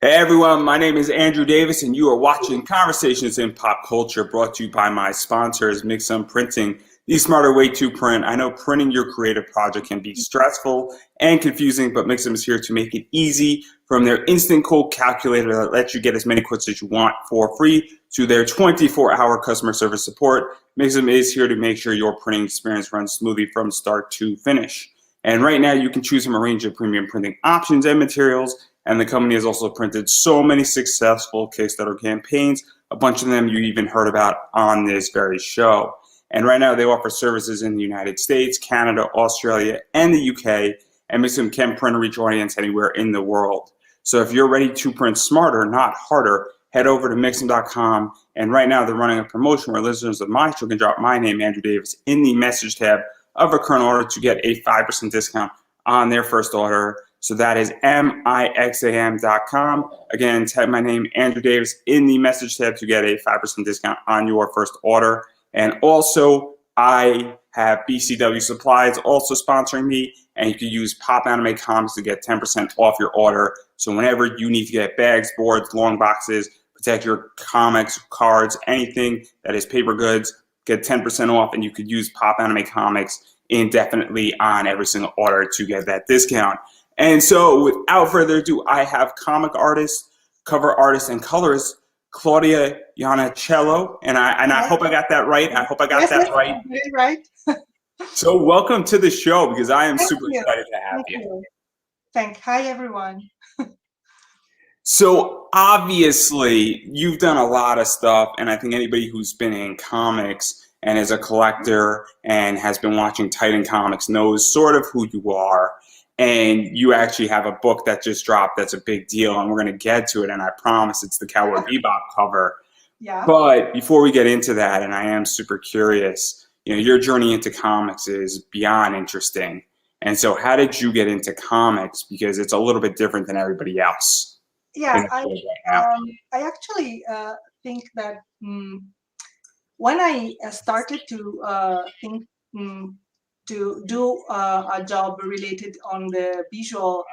Hey everyone, my name is Andrew Davis, and you are watching Conversations in Pop Culture, brought to you by my sponsors, Mixum Printing, the smarter way to print. I know printing your creative project can be stressful and confusing, but Mixum is here to make it easy. From their instant quote calculator that lets you get as many quotes as you want for free to their 24-hour customer service support, Mixum is here to make sure your printing experience runs smoothly from start to finish. And right now, you can choose from a range of premium printing options and materials. And the company has also printed so many successful Kickstarter campaigns, a bunch of them you even heard about on this very show. And right now, they offer services in the United States, Canada, Australia, and the UK. And Mixum can print and reach audience anywhere in the world. So if you're ready to print smarter, not harder, head over to Mixum.com. And right now, they're running a promotion where listeners of my show can drop my name, Andrew Davis, in the message tab of a current order to get a 5% discount on their first order. So that is mixam.com. Again, type my name, Andrew Davis, in the message tab to get a 5% discount on your first order. And also, I have BCW Supplies also sponsoring me, and you can use Pop Anime Comics to get 10% off your order. So whenever you need to get bags, boards, long boxes, protect your comics, cards, anything that is paper goods, get 10% off, and you could use Pop Anime Comics indefinitely on every single order to get that discount. And so without further ado, I have comic artist, cover artist, and colorist Claudia Ianniciello. And I hope I got that right. I hope I got that right. Right. So welcome to the show, because I am super excited to have you. Hi, everyone. So obviously, you've done a lot of stuff, and I think anybody who's been in comics and is a collector and has been watching Titan Comics knows sort of who you are. And you actually have a book that just dropped that's a big deal, and we're going to get to it, and I promise it's the Cowboy Bebop cover. Yeah. But before we get into that, and I am super curious, your journey into comics is beyond interesting. And so how did you get into comics? Because it's a little bit different than everybody else. Yeah, I actually think that when I started to think to do a job related on the visual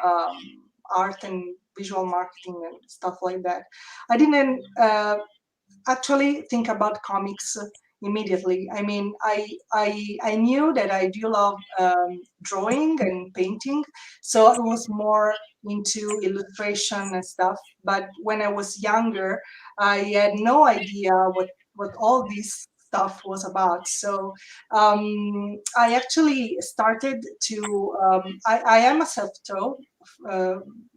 art and visual marketing and stuff like that, I didn't actually think about comics immediately. I mean, I knew that I do love drawing and painting, so I was more into illustration and stuff. But when I was younger, I had no idea what all this stuff was about. So I actually started to. I am a self-taught,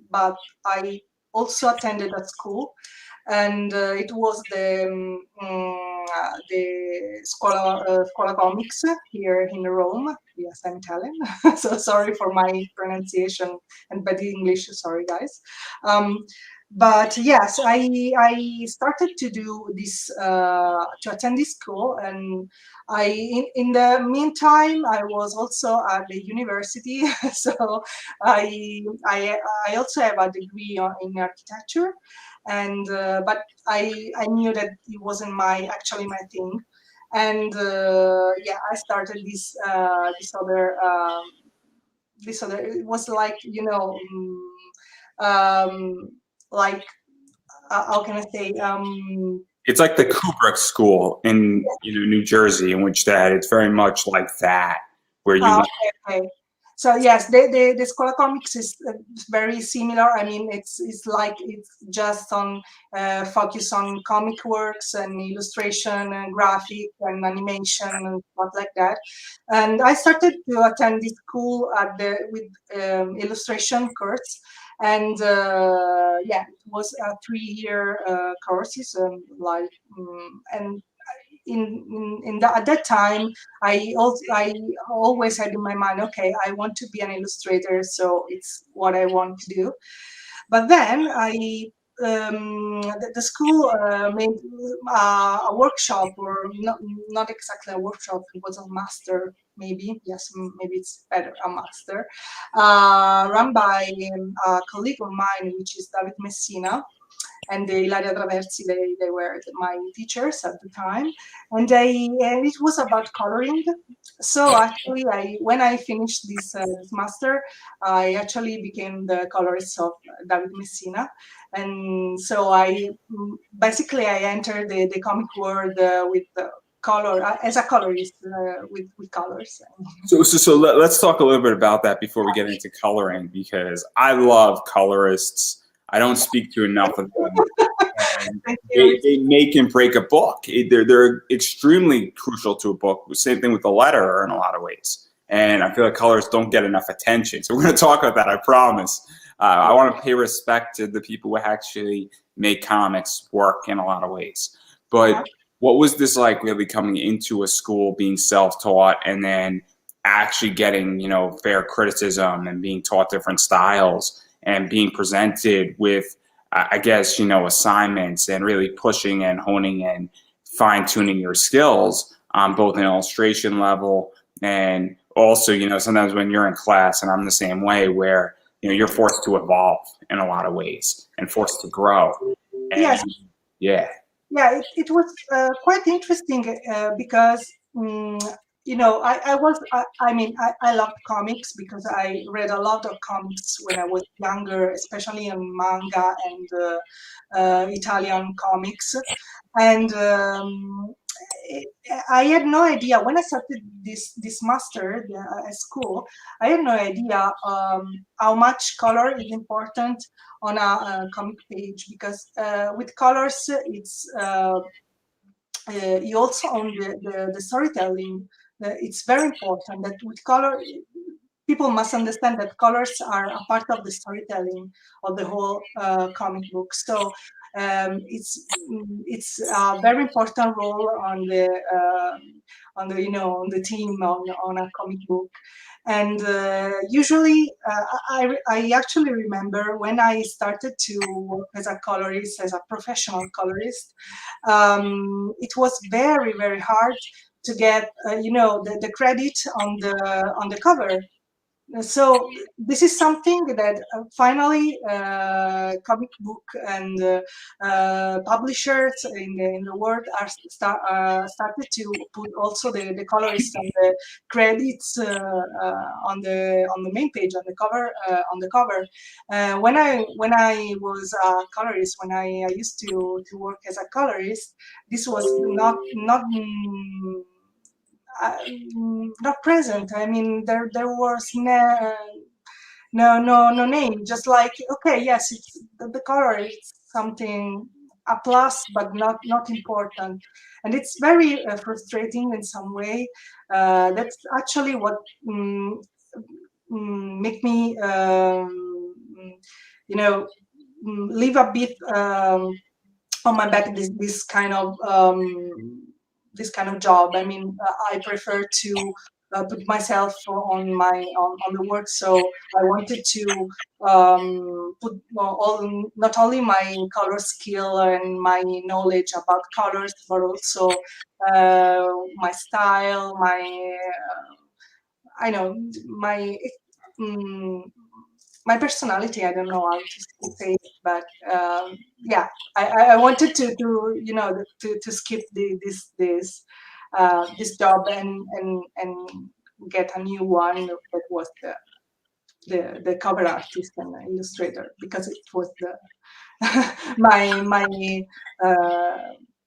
but I also attended a school, and it was the Scuola Comics here in Rome. Yes, I'm Italian, so sorry for my pronunciation and bad English. Sorry, guys. But yes, I started to do this to attend this school, and in the meantime I was also at the university. So I also have a degree in architecture, and but I knew that it wasn't actually my thing, and yeah, I started this other. It was like like how can I say it's like the Kubrick School in New Jersey, in which it's very much like that, where you. Okay. So yes, the Scuola Comics is very similar. I mean, it's just on focus on comic works and illustration and graphic and animation and stuff like that. And I started to attend this school with illustration course, and yeah, it was a 3-year courses, and at that time I always had in my mind, okay, I want to be an illustrator, so it's what I want to do. But then the school made a workshop, or not exactly a workshop, it was a master, maybe it's better, a master, run by a colleague of mine, which is David Messina. and the Ilaria Traversi, they were my teachers at the time, and it was about coloring. So actually, when I finished this master, I actually became the colorist of David Messina, and so basically I entered the comic world with color as a colorist with colors. So let's talk a little bit about that before we get into coloring, because I love colorists. I don't speak to enough of them. And they make and break a book. They're extremely crucial to a book. Same thing with the letterer in a lot of ways. And I feel like colorists don't get enough attention. So we're going to talk about that, I promise. I want to pay respect to the people who actually make comics work in a lot of ways. But what was this like, really coming into a school, being self-taught, and then actually getting, fair criticism and being taught different styles and being presented with, I guess, assignments, and really pushing and honing and fine-tuning your skills on both an illustration level, and also, sometimes when you're in class, and I'm the same way, where, you're forced to evolve in a lot of ways and forced to grow. And, yes. Yeah. Yeah, it was quite interesting because I loved comics because I read a lot of comics when I was younger, especially in manga and Italian comics, and I had no idea when I started this master at school. I had no idea how much color is important on a comic page, because with colors it's you also own the storytelling. It's very important that with color, people must understand that colors are a part of the storytelling of the whole comic book. So it's a very important role on the on the team on a comic book. And usually, I actually remember when I started to work as a colorist, as a professional colorist, it was very, very hard to get, the credit on the cover. So this is something that finally comic book and publishers in the world are started to put also the colorists on the credits on the main page on the cover. When I was a colorist, when I used to work as a colorist, this was not present. I mean, there was no name. Just like, okay, yes, it's the color is something, a plus, but not important, and it's very frustrating in some way. That's actually what make me leave a bit on my back this kind of job. I mean, I prefer to put myself on the work. So I wanted to put not only my color skill and my knowledge about colors, but also my style, I know my my personality. I don't know how to say it, but yeah, I wanted to skip this job and get a new one that was the cover artist and illustrator, because it was the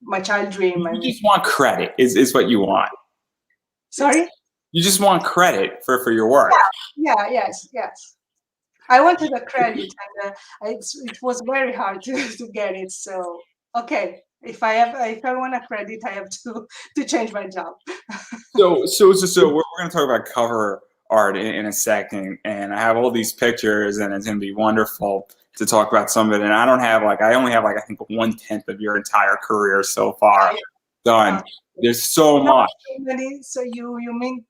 my child dream. You just want credit, is what you want. Sorry? You just want credit for your work. Yeah, yes. I wanted a credit, and it was very hard to get it. So okay, if I want a credit, I have to change my job. So we're going to talk about cover art in a second, and I have all these pictures, and it's going to be wonderful to talk about some of it. And I only have I think 1/10 of your entire career so far done. There's so much. So you mean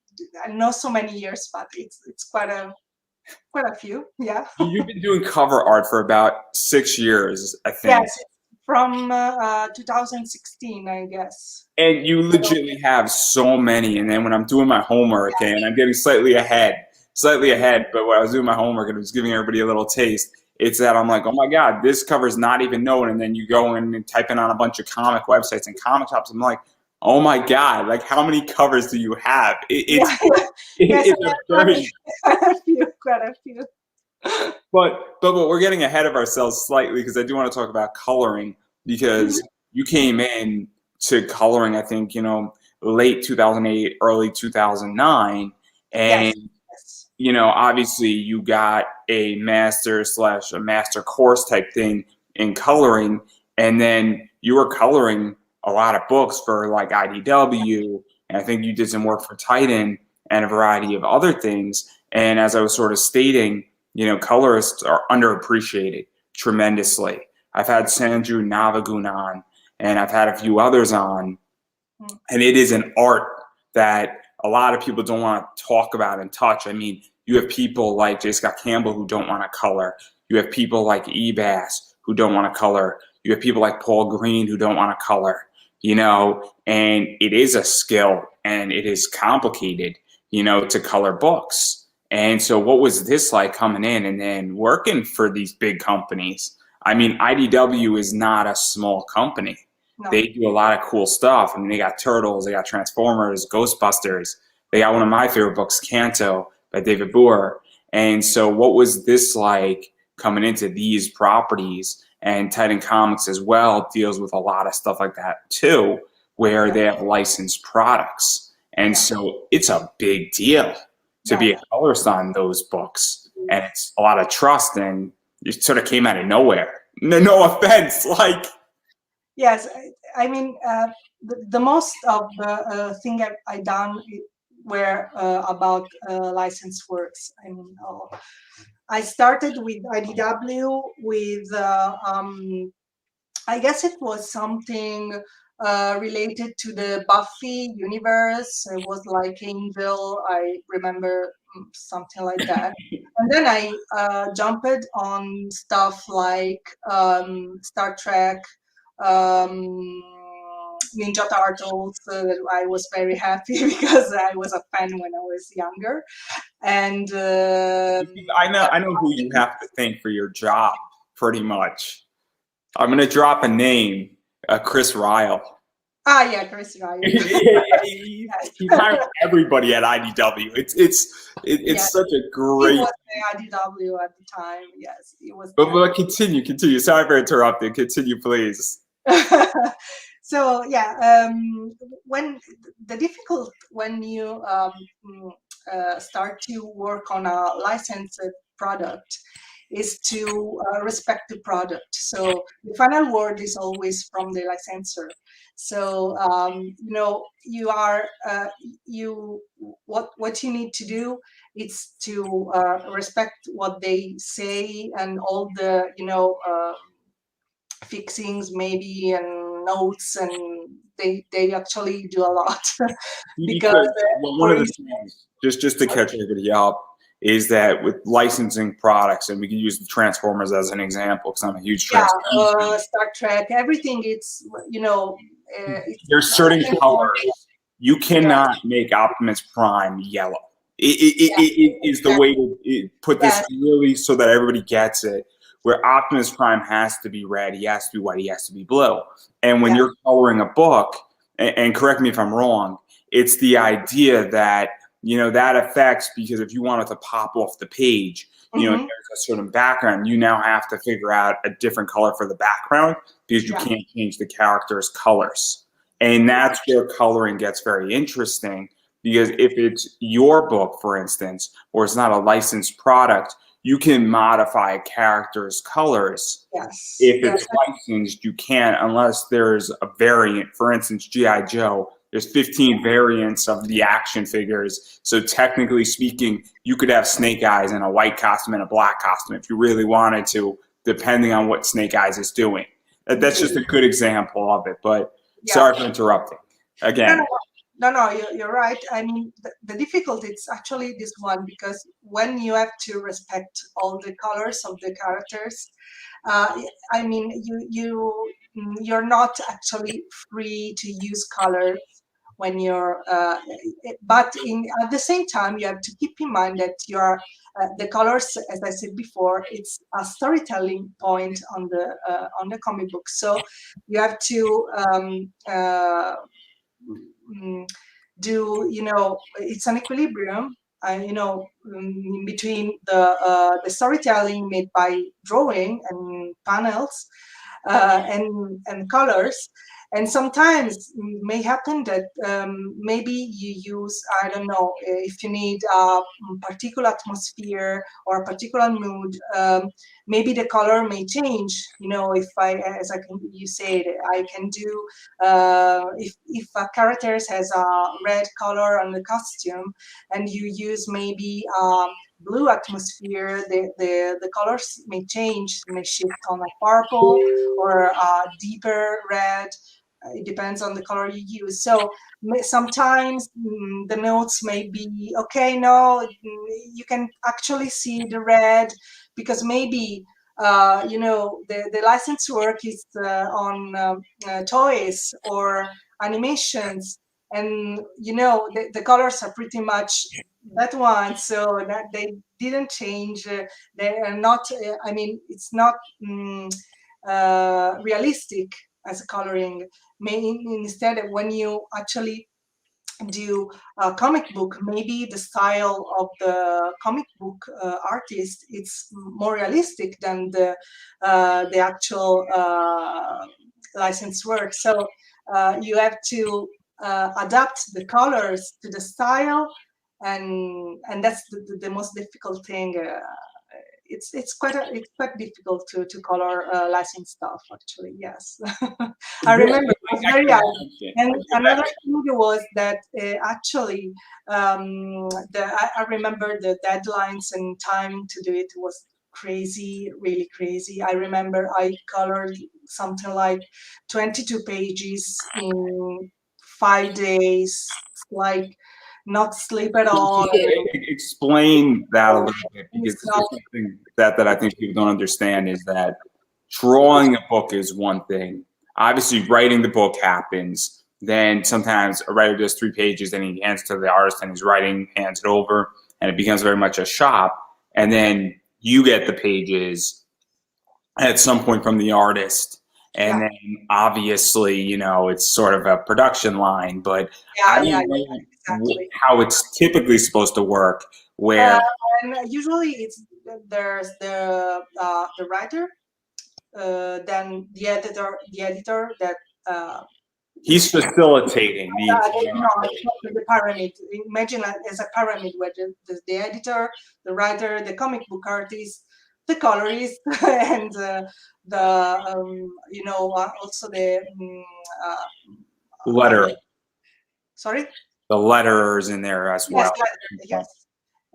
not so many years, but it's quite a few. Yeah. You've been doing cover art for about 6 years, I think. Yes, from 2016, I guess. And you legitimately have so many. And then when I'm doing my homework and I'm getting slightly ahead, slightly ahead, but when I was doing my homework and was giving everybody a little taste, it's that I'm like, oh my God, this cover's not even known. And then you go in and type in on a bunch of comic websites and comic shops. I'm like, oh my God, like how many covers do you have? Yeah, yes, It's a very, quite a few. but we're getting ahead of ourselves slightly because I do want to talk about coloring because you came in to coloring, I think, late 2008, early 2009. Yes, And yes, obviously you got a master course type thing in coloring, and then you were coloring a lot of books for like IDW, and I think you did some work for Titan and a variety of other things. And as I was sort of stating, colorists are underappreciated tremendously. I've had Sanju Navagun on, and I've had a few others on, and it is an art that a lot of people don't want to talk about and touch. I mean, you have people like J. Scott Campbell who don't want to color. You have people like Ebass who don't want to color. You have people like Paul Green who don't want to color, and it is a skill and it is complicated, to color books. And so what was this like coming in and then working for these big companies? I mean, IDW is not a small company. no, They do a lot of cool stuff. I mean, they got Turtles, they got Transformers, Ghostbusters. They got one of my favorite books, Canto, by David Boer. And so what was this like coming into these properties? And Titan Comics as well deals with a lot of stuff like that too, where they have licensed products. And so it's a big deal to be a colorist on those books. And it's a lot of trust, and it sort of came out of nowhere. No offense, like. yes. I mean, the most of the thing I done were about license works. I mean, I started with IDW with I guess it was something related to the Buffy universe. It was like Angel. I remember something like that. And then I jumped on stuff like Star Trek, um, Ninja Turtles. I was very happy because I was a fan when I was younger. And I know who you have to thank for your job, pretty much. I'm gonna drop a name, Chris Ryle. yeah, Chris Ryan. he hired everybody at IDW. It's such a He great. was the IDW at the time. Yes, he was. But continue. Sorry for interrupting. Continue, please. So yeah, when the difficult when you start to work on a licensed product is to respect the product. So the final word is always from the licensor. So you are you what you need to do is to respect what they say and all the fixings maybe and notes, and they actually do a lot because Because one of the things, just to catch everybody up, is that with licensing products, and we can use the Transformers as an example because I'm a huge Transformers. Star Trek, everything. It's There's certain colors you cannot make Optimus Prime yellow. It is the way to put this really so that everybody gets it. Where Optimus Prime has to be red, he has to be white, he has to be blue. And when you're coloring a book, and correct me if I'm wrong, it's the idea that that affects, because if you want it to pop off the page, there's a certain background. You now have to figure out a different color for the background because you can't change the character's colors. And that's where coloring gets very interesting, because if it's your book, for instance, or it's not a licensed product, you can modify a character's colors. Yes. If it's licensed, you can't unless there's a variant. For instance, G.I. Joe, there's 15 variants of the action figures. So technically speaking, you could have Snake Eyes in a white costume and a black costume if you really wanted to, depending on what Snake Eyes is doing. That's just a good example of it. But sorry for interrupting. Again. No, you're right. I mean, the difficulty is actually this one, because when you have to respect all the colors of the characters, I mean, you're not actually free to use colors when you're but at the same time you have to keep in mind that the colors, as I said before, it's a storytelling point on the comic book. So you have to do, it's an equilibrium, in between the storytelling made by drawing and panels and colors. And sometimes may happen that maybe you use, I don't know, if you need a particular atmosphere or a particular mood, maybe the color may change. If you said, I can do, if a character has a red color on the costume and you use maybe blue atmosphere, the colors may change, may shift on a purple or a deeper red. It depends on the color you use. So sometimes the notes may be, okay, no, you can actually see the red because maybe, the license work is on toys or animations. And, the colors are pretty much that one. So that they didn't change. They are not, it's not realistic as a coloring. Instead, when you actually do a comic book, maybe the style of the comic book artist, it's more realistic than the actual licensed work. So you have to adapt the colors to the style, and that's the most difficult thing. It's quite difficult to color licensed stuff, actually. Yes. I remember it was very hard. And another thing was that actually I remember the deadlines and time to do it was crazy, really crazy. I remember I colored something like 22 pages in 5 days, like not sleep at all. Explain that a little bit, because this is something that I think people don't understand, is that drawing a book is one thing. Obviously, writing the book happens. Then sometimes a writer does 3 pages, and he hands it to the artist, and he's writing, hands it over, and it becomes very much a shop. And then you get the pages at some point from the artist. And then obviously, it's sort of a production line, but I don't know exactly how it's typically supposed to work. Where and usually there's the writer, then the editor that he's facilitating the pyramid. Imagine as a pyramid where the editor, the writer, the comic book artist, the colorist, and also the letter. Sorry. The letterers in there as well. Yes.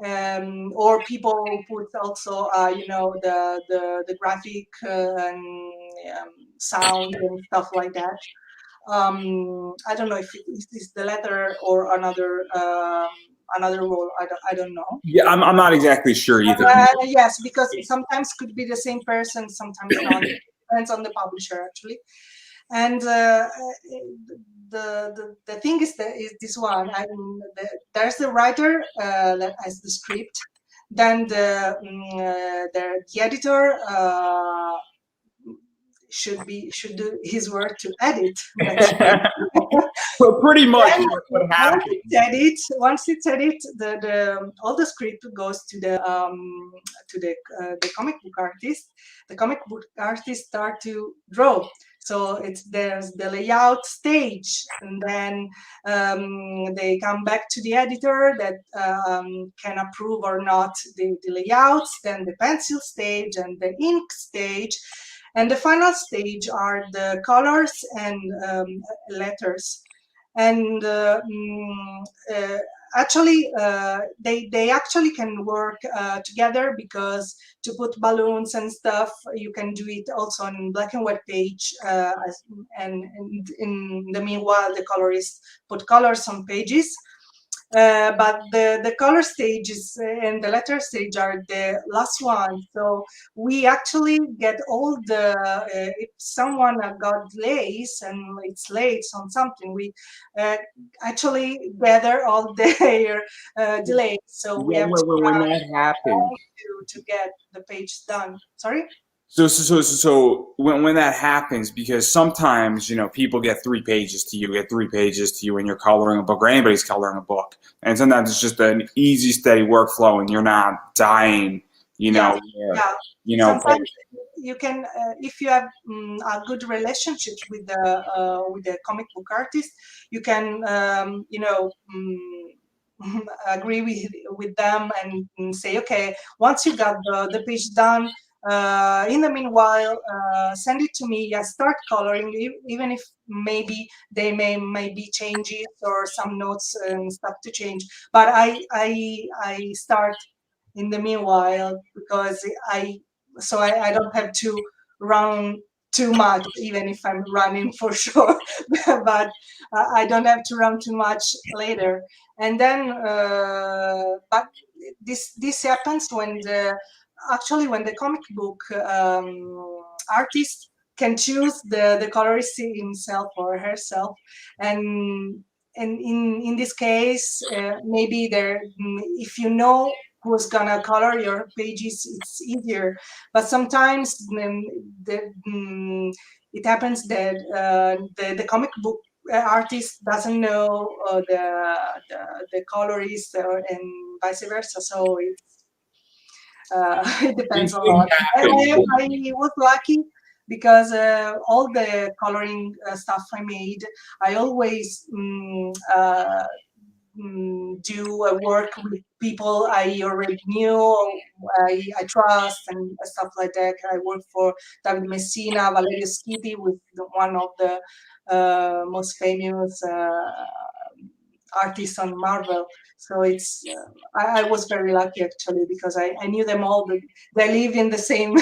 Or people put also, the graphic and sound and stuff like that. I don't know if it is the letter or another role. I don't know. Yeah, I'm not exactly sure either. Yes, because sometimes could be the same person, sometimes not. It depends on the publisher, actually. And the thing is this one. I mean, there's the writer that has the script, then the editor should do his work to edit. So pretty much what happens. Once it's edited, the all the script goes to the comic book artist. The comic book artist start to draw. So there's the layout stage, and then they come back to the editor that can approve or not the layouts. Then the pencil stage and the ink stage. And the final stage are the colors and letters. And actually, they actually can work together, because to put balloons and stuff, you can do it also on black and white page. And in the meanwhile, the colorist put colors on pages. but the color stages and the letter stage are the last one. So we actually get all the, if someone got delays and it's late on something, we actually gather all their delays. So we have to When that happens, to get the page done. Sorry? so when that happens, because sometimes people get 3 pages to you, and you're coloring a book, or anybody's coloring a book, and sometimes it's just an easy, steady workflow, and you're not dying, Yeah, where, yeah. but Sometimes you can, if you have a good relationship with the comic book artist, you can, agree with them and say, okay, once you got the page done, in the meanwhile, send it to me. I start coloring, even if maybe they may be changes or some notes and stuff to change. But I start in the meanwhile, because I don't have to run too much, even if I'm running for sure. But I don't have to run too much later. And then but this happens when the comic book artist can choose the colorist himself or herself. And in this case, maybe if you know who's gonna color your pages, it's easier. But sometimes it happens that the comic book artist doesn't know the colorist, and vice versa. So it depends a lot. I was lucky because all the coloring stuff I made, I always do work with people I already knew, I trust, and stuff like that. I work for David Messina, Valerio Schiti, with one of the most famous artists on Marvel. So I was very lucky actually, because I knew them all. They live in the same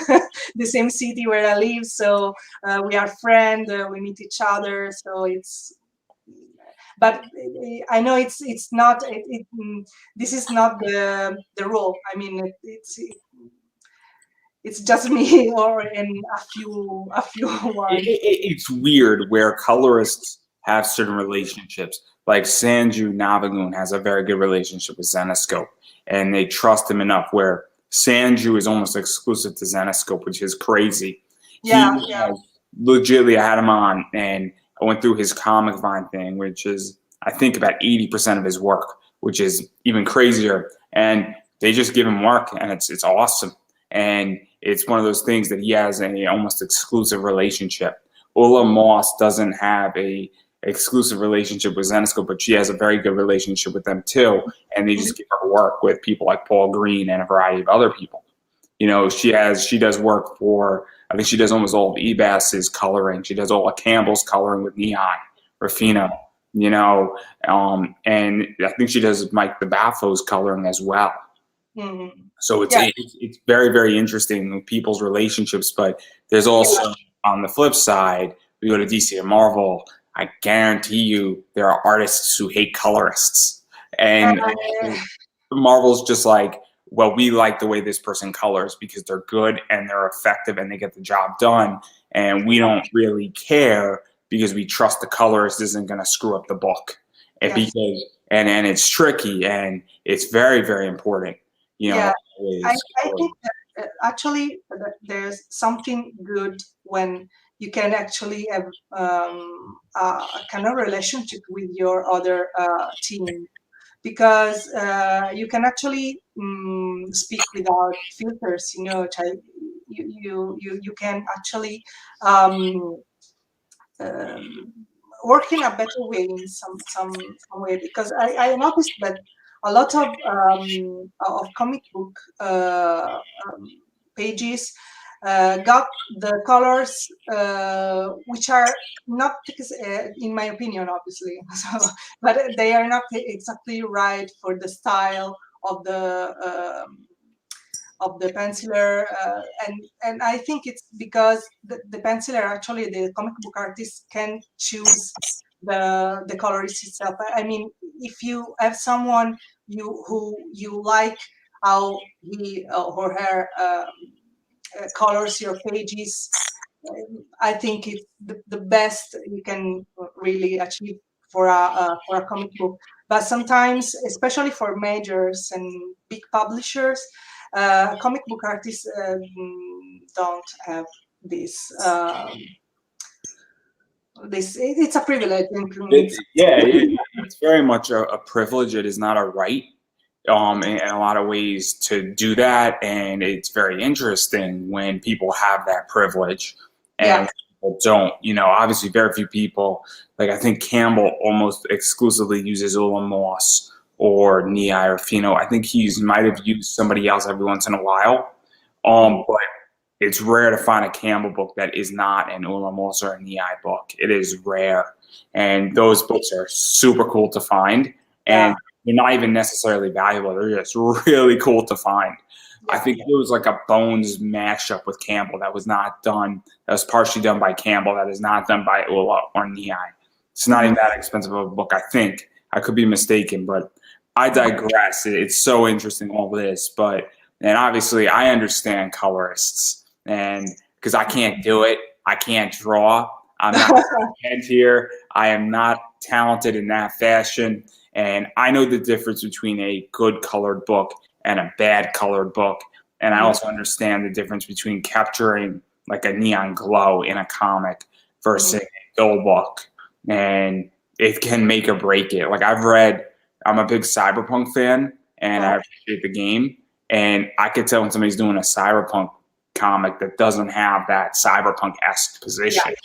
the same city where I live, so we are friends. We meet each other, so it's. But I know it's not. This is not the rule. I mean, it's just me or in a few ones. It's weird where colorists have certain relationships. Like Sanju Navagun has a very good relationship with Zenescope, and they trust him enough where Sanju is almost exclusive to Zenescope, which is crazy. Yeah, He yeah. legitimately, I had him on, and I went through his Comic Vine thing, which is I think about 80% of his work, which is even crazier. And they just give him work, and it's awesome. And it's one of those things that he has a almost exclusive relationship. Ulla Moss doesn't have a exclusive relationship with Zenescope, but she has a very good relationship with them too. And they just give her work with people like Paul Green and a variety of other people. She does work for, I think she does almost all of Ebas's coloring. She does all of Campbell's coloring with Neon, Rafina, and I think she does Mike the Baffo's coloring as well. Mm-hmm. So Yeah. it's very, very interesting with people's relationships. But there's also, on the flip side, we go to DC and Marvel. I guarantee you there are artists who hate colorists, and Marvel's just like, well, we like the way this person colors because they're good and they're effective and they get the job done, and we don't really care because we trust the colorist isn't going to screw up the book, and Yes. because and it's tricky and it's very, very important. Yeah, I Is think that actually there's something good when you can actually have a kind of relationship with your other team, because you can actually speak without filters. You can actually um, um, work in a better way in some way, because I noticed that a lot of comic book pages got the colors which are not, in my opinion, obviously, so, but they are not exactly right for the style of the penciler, and I think it's because the penciler, actually the comic book artist, can choose the colorist itself. I mean, if you have someone who you like how he or her colors your pages, I think it's the best you can really achieve for a comic book. But sometimes, especially for majors and big publishers, comic book artists don't have this. It's a privilege. It's very much a privilege. It is not a right. In a lot of ways to do that, and it's very interesting when people have that privilege and people don't. You know, obviously, very few people. Like I think Campbell almost exclusively uses Ulla Moss or Nei or Fino. I think he's might have used somebody else every once in a while, but it's rare to find a Campbell book that is not an Ulla Moss or a Nei book. It is rare, and those books are super cool to find, and they're not even necessarily valuable. They're just really cool to find. I think it was like a Bones mashup with Campbell that was not done. That was partially done by Campbell. That is not done by Ulla or Nei. It's not even that expensive of a book, I think. I could be mistaken, but I digress. It's so interesting, all this. And obviously, I understand colorists, and because I can't do it, I can't draw. I'm not head here. I am not talented in that fashion. And I know the difference between a good colored book and a bad colored book. And I also understand the difference between capturing like a neon glow in a comic versus a dull book. And it can make or break it. Like I'm a big Cyberpunk fan, and I appreciate the game. And I could tell when somebody's doing a Cyberpunk comic that doesn't have that Cyberpunk-esque position. Yeah.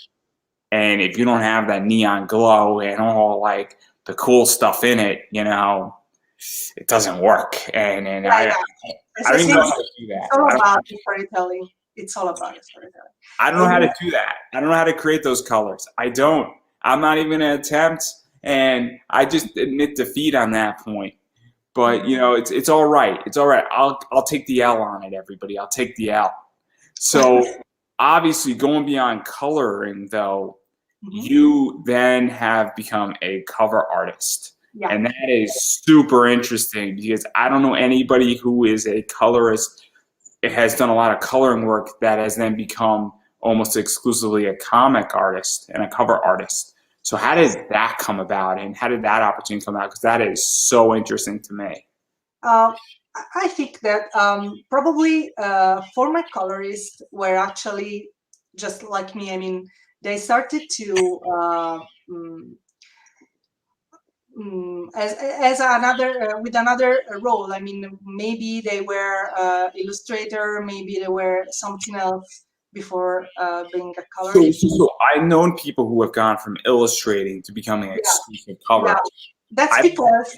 And if you don't have that neon glow and all like the cool stuff in it, you know, it doesn't work. And I don't even know how to do that. It's all about storytelling. It's all about storytelling. I don't know how to do that. I don't know how to create those colors. I don't. I'm not even going to attempt. And I just admit defeat on that point. But, you know, it's all right. It's all right. I'll take the L on it, everybody. I'll take the L. So obviously going beyond coloring, though, you then have become a cover artist. Yeah. And that is super interesting because I don't know anybody who is a colorist, has done a lot of coloring work that has then become almost exclusively a comic artist and a cover artist. So how did that come about, and how did that opportunity come about? Because that is so interesting to me. I think that probably former colorists were actually just like me. I mean, they started to as another with another role. I mean, maybe they were illustrator, maybe they were something else before being a colorist. So I've known people who have gone from illustrating to becoming an exclusive cover. Yeah. That's because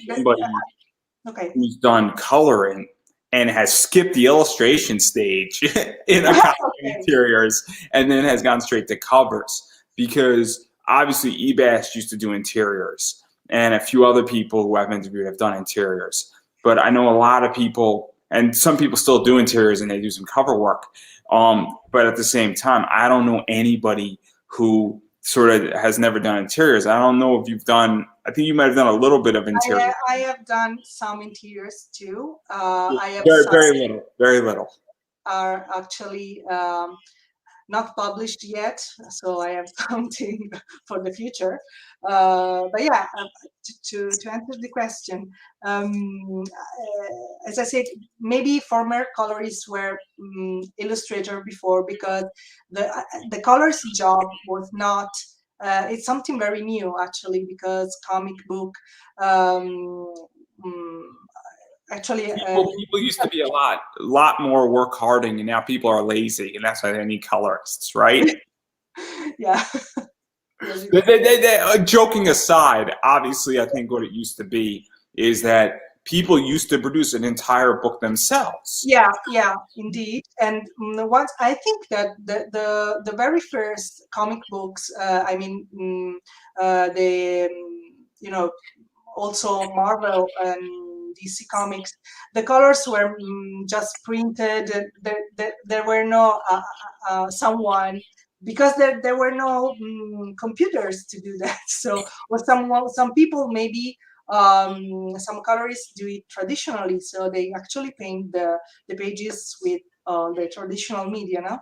who's done coloring and has skipped the illustration stage in a interiors and then has gone straight to covers, because obviously Ebash used to do interiors, and a few other people who I've interviewed have done interiors. But I know a lot of people, and some people still do interiors and they do some cover work. But at the same time, I don't know anybody who sort of has never done interiors. I don't know if you've done, I think you might have done a little bit of interiors. I have done some interiors too. I have very little. Are actually not published yet, so I have something for the future. But yeah, to answer the question, as I said, maybe former colorists were illustrator before, because the colorist job was not. It's something very new actually, because comic book. Actually, people used to be a lot more work harding, and now people are lazy, and that's why they need colorists, right? Yeah. Joking aside, obviously, I think what it used to be is that people used to produce an entire book themselves. Yeah, indeed. And what I think that the very first comic books, I mean, also Marvel and DC Comics, the colors were just printed. There were no someone because there were no computers to do that. So, or some people maybe some colorists do it traditionally, so they actually paint the pages with the traditional media. No?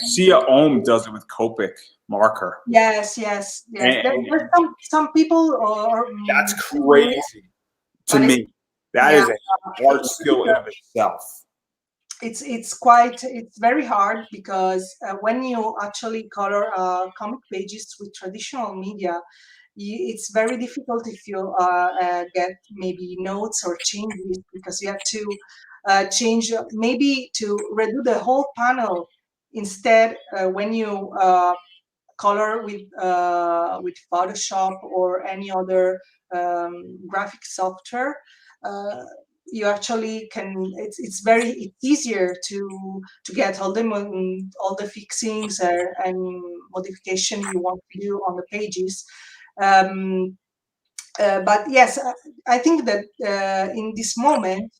Sia Ohm does it with Copic marker. Yes. There's some people or that's do it, crazy to but me. That yeah, is an art skill in of itself. it's very hard because when you actually color comic pages with traditional media, it's very difficult if you get maybe notes or changes, because you have to change, maybe to redo the whole panel. Instead, when you color with Photoshop or any other graphic software, uh, you actually can. It's easier to get all the fixings and modification you want to do on the pages. Um, but yes, I think that in this moment,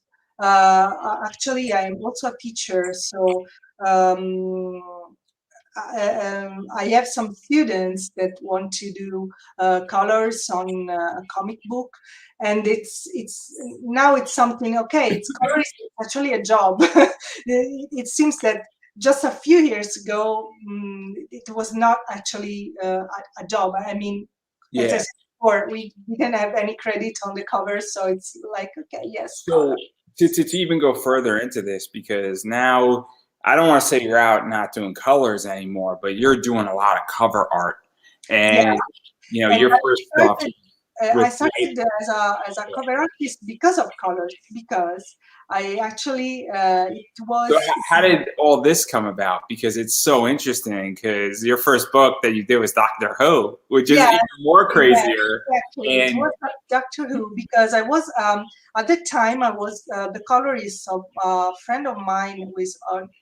actually, I'm also a teacher, so. Um, I have some students that want to do colors on a comic book, and it's now it's something. Okay, it's colors. It's actually a job. It seems that just a few years ago, it was not actually a job. I mean, as I Yeah. said before, we didn't have any credit on the cover, so it's like, okay, yes, color. So to even go further into this, because now I don't want to say you're out not doing colors anymore, but you're doing a lot of cover art, Yeah, and and your first stuff I with started as a cover artist because of colors, because I actually it So was how did all this come about? Because it's so interesting. Because your first book that you did was Doctor Who, which is yeah, even more yeah, crazier. exactly. It And was Doctor Who, because I was at the time I was the colorist of a friend of mine who is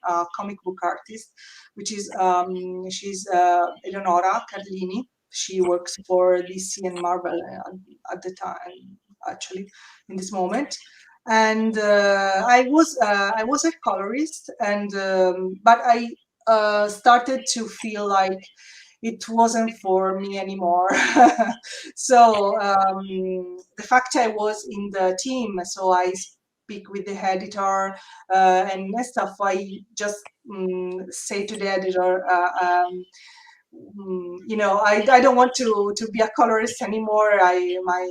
a comic book artist, which is she's Eleonora Carlini. She works for DC and Marvel at the time, actually, in this moment. And I was a colorist, and but I started to feel like it wasn't for me anymore. So the fact I was in the team, so I speak with the editor and stuff. I just say to the editor, I don't want to be a colorist anymore. My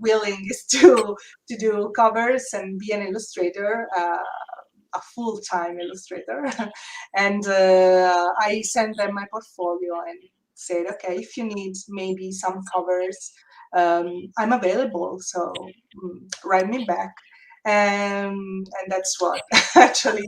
willing is to do covers and be an illustrator. A full-time illustrator. And I sent them my portfolio and said, okay, if you need maybe some covers, I'm available, so write me back. And that's what actually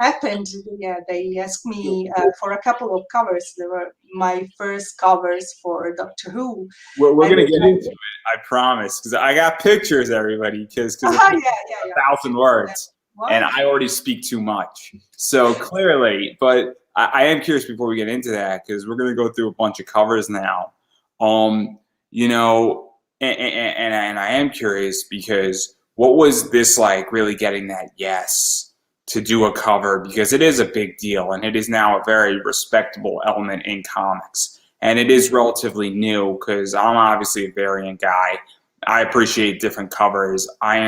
happened. Yeah, they asked me for a couple of covers. They were my first covers for Doctor Who. we're And gonna get into it, I promise. Because I got pictures, everybody. Because it's yeah. 1,000 words, and Wow. I already speak too much. So clearly, but I am curious before we get into that, because we're gonna go through a bunch of covers now. Um, you know, and I am curious because what was this like? Really getting that yes to do a cover, because it is a big deal and it is now a very respectable element in comics. And it is relatively new because I'm obviously a variant guy. I appreciate different covers. I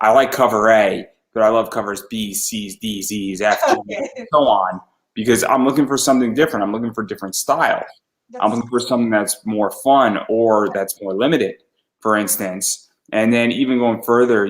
like cover A, but I love covers B, C's, D's, E's, F, G, Okay. and so on, because I'm looking for something different. I'm looking for different styles. I'm That's looking for something that's more fun or that's more limited, for instance. And then even going further,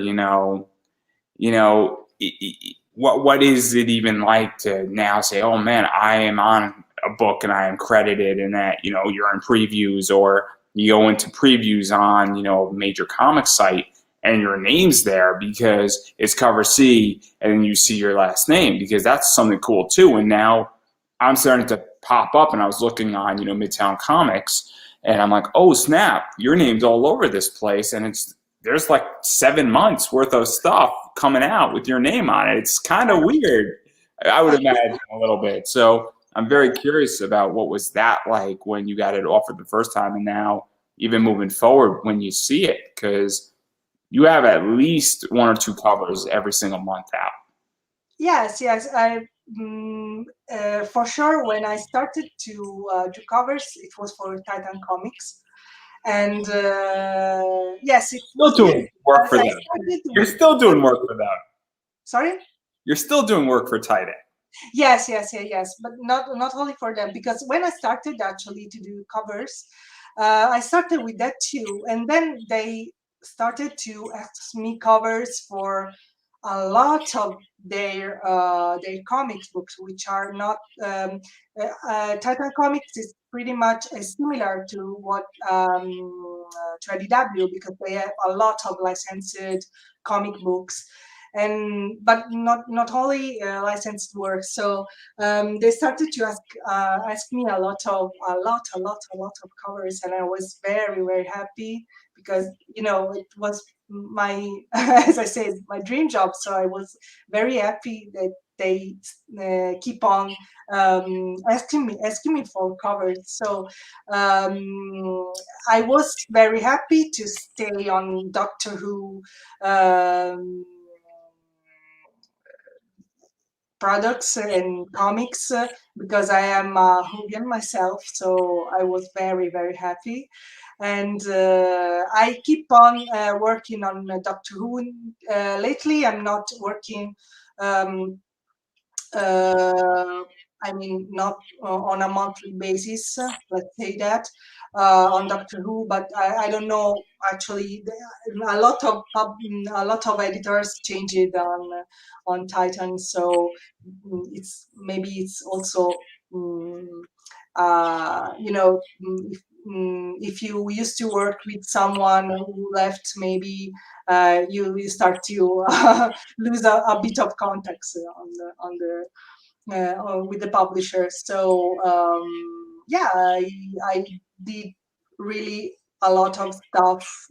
what is it even like to now say, oh man, I am on a book and I am credited, and that you're in previews, or you go into previews on a major comic site and your name's there because it's cover C, and then you see your last name, because that's something cool too. And now I'm starting to pop up, and I was looking on Midtown Comics, and I'm like, oh snap, your name's all over this place, and there's like 7 months worth of stuff coming out with your name on it. It's kind of weird, I would imagine, a little bit. So I'm very curious about what was that like when you got it offered the first time, and now even moving forward when you see it, because you have at least one or two covers every single month out. Yes. for sure, when I started to do covers, it was for Titan Comics, and yes, it Still was good doing work for because I them. started You're with. still doing work for them. Sorry. You're still doing work for Titan. Yes, but not only for them, because when I started actually to do covers, I started with that too, and then they started to ask me covers for a lot of their comics books, which are not Titan Comics is pretty much similar to what to IDW, because they have a lot of licensed comic books, and but not only licensed work. So they started to ask me a lot of covers, and I was very happy, because it was my as I said, my dream job. So I was very happy that they keep on asking me for covers. So I was very happy to stay on Doctor Who products and comics, because I am a Whovian myself. So I was very happy, and I keep on working on Doctor Who. Lately, I'm not working. Um, uh, I mean, not on a monthly basis, let's say that, on Doctor Who. But I don't know. Actually, a lot of editors changed it on Titan, so it's also if you used to work with someone who left, maybe you start to lose a bit of context with the publisher. So yeah, I did really a lot of stuff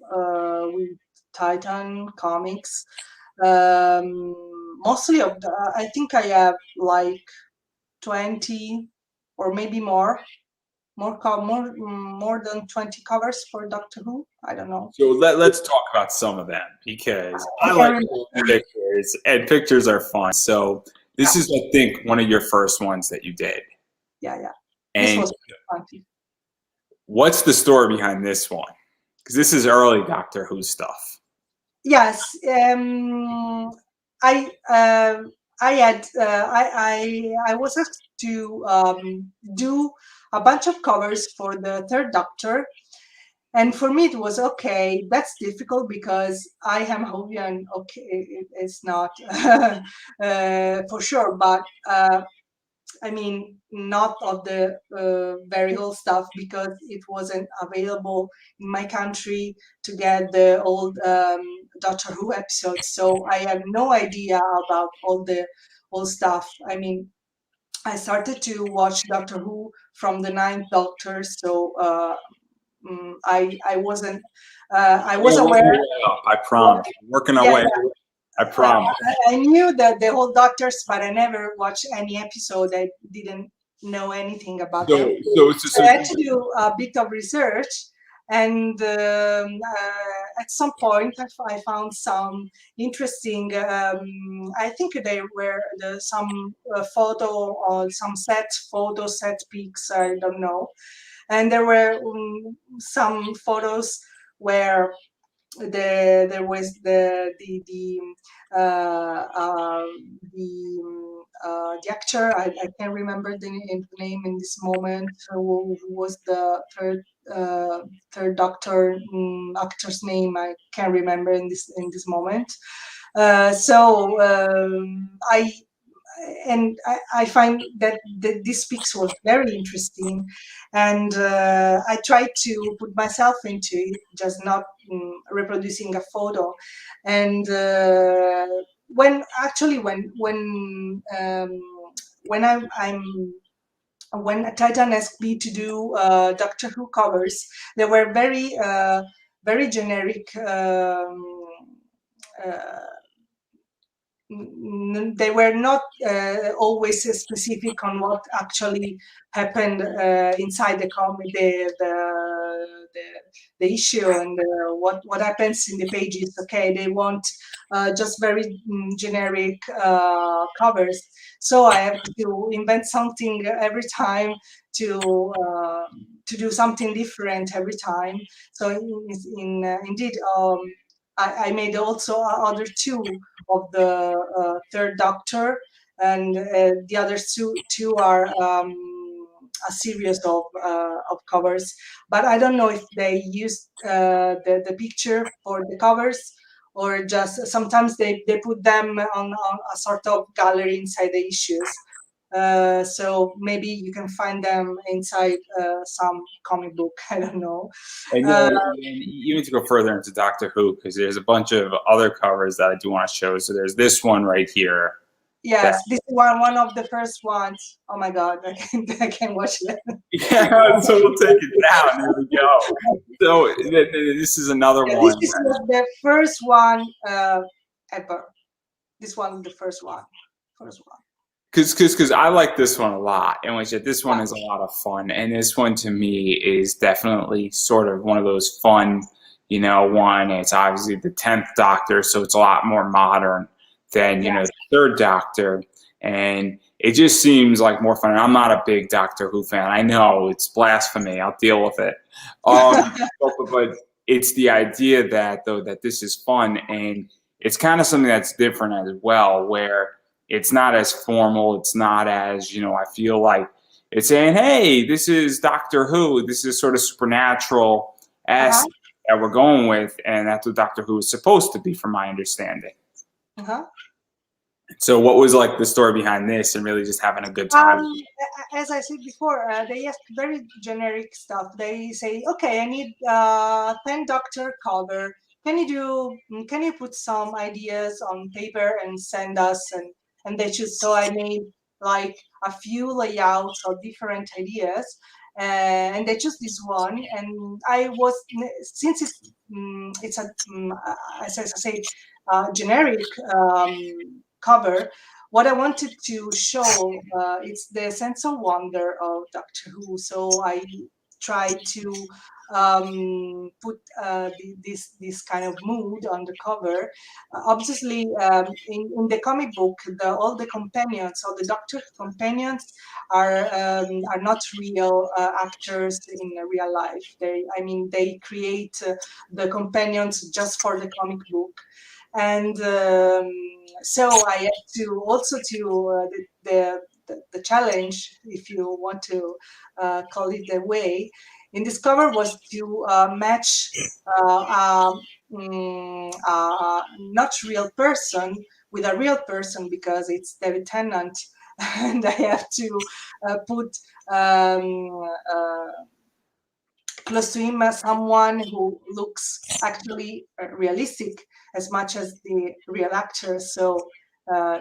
with Titan Comics. Mostly I think I have like 20 or maybe more than 20 covers for Doctor Who. I don't know. So let's talk about some of them, because I like pictures, and pictures are fun. So this is, I think, one of your first ones that you did. Yeah. And this was fun. What's the story behind this one? Because this is early Doctor Who stuff. Yes, I was asked to do a bunch of covers for the Third Doctor, and for me it was okay. That's difficult because I am Hovian. Okay, it's not for sure, but I mean, not of the very old stuff, because it wasn't available in my country to get the old Doctor Who episodes. So I have no idea about all the old stuff. I mean, I started to watch Doctor Who from the Ninth Doctor, so I wasn't. I was aware. I promise. Working our Yeah, way. I promise. I knew that the whole Doctors, but I never watched any episode. I didn't know anything about them. So I had to do a bit of research, and at some point I found some interesting. I think they were some photo or some set pics. I don't know, and there were some photos where there was uh, uh, the actor. I can't remember the name in this moment. Who was the third Doctor actor's name? I can't remember in this moment. So I find that this pics was very interesting, and I tried to put myself into it, just not reproducing a photo. And when actually when I'm when Titan asked me to do Doctor Who covers, they were very generic. Uh, they were not always specific on what actually happened inside the comic, the issue, and what happens in the pages. Okay, they want just very generic covers, so I have to invent something every time to do something different every time. So indeed, I made also other two of the Third Doctor, and the other two are a series of covers. But I don't know if they used the picture for the covers, or just sometimes they put them on a sort of gallery inside the issues. So maybe you can find them inside some comic book. I don't know. And you need to go further into Doctor Who, because there's a bunch of other covers that I do want to show. So there's this one right here. Yes, this one of the first ones. Oh my God, I can watch that. Yeah, so we'll take it down. There we go. So this is another one. This is the first one ever. This one, the first one. Because I like this one a lot, and which this one is a lot of fun, and this one to me is definitely sort of one of those fun, one. It's obviously the 10th Doctor, so it's a lot more modern than the Third Doctor, and it just seems like more fun. And I'm not a big Doctor Who fan. I know it's blasphemy. I'll deal with it. But it's the idea that this is fun, and it's kind of something that's different as well, where it's not as formal. It's not as, I feel like it's saying, hey, this is Doctor Who. This is sort of supernatural-esque that we're going with, and that's what Doctor Who is supposed to be, from my understanding. So what was like the story behind this, and really just having a good time? As I said before, they ask very generic stuff. They say, okay, I need 10 Doctor cover. Can you put some ideas on paper and send us? And they choose. So I made like a few layouts of different ideas, and they choose this one. And I was, since it's a as I say, generic cover. What I wanted to show it's the sense of wonder of Doctor Who. So I tried to put this kind of mood on the cover. Obviously, in the comic book, all the companions, all the Doctor companions are not real actors in real life. They create the companions just for the comic book. And so I had to also the challenge, if you want to call it that way, in this cover was to match not real person with a real person, because it's David Tennant, and I have to put close to him someone who looks actually realistic as much as the real actor. So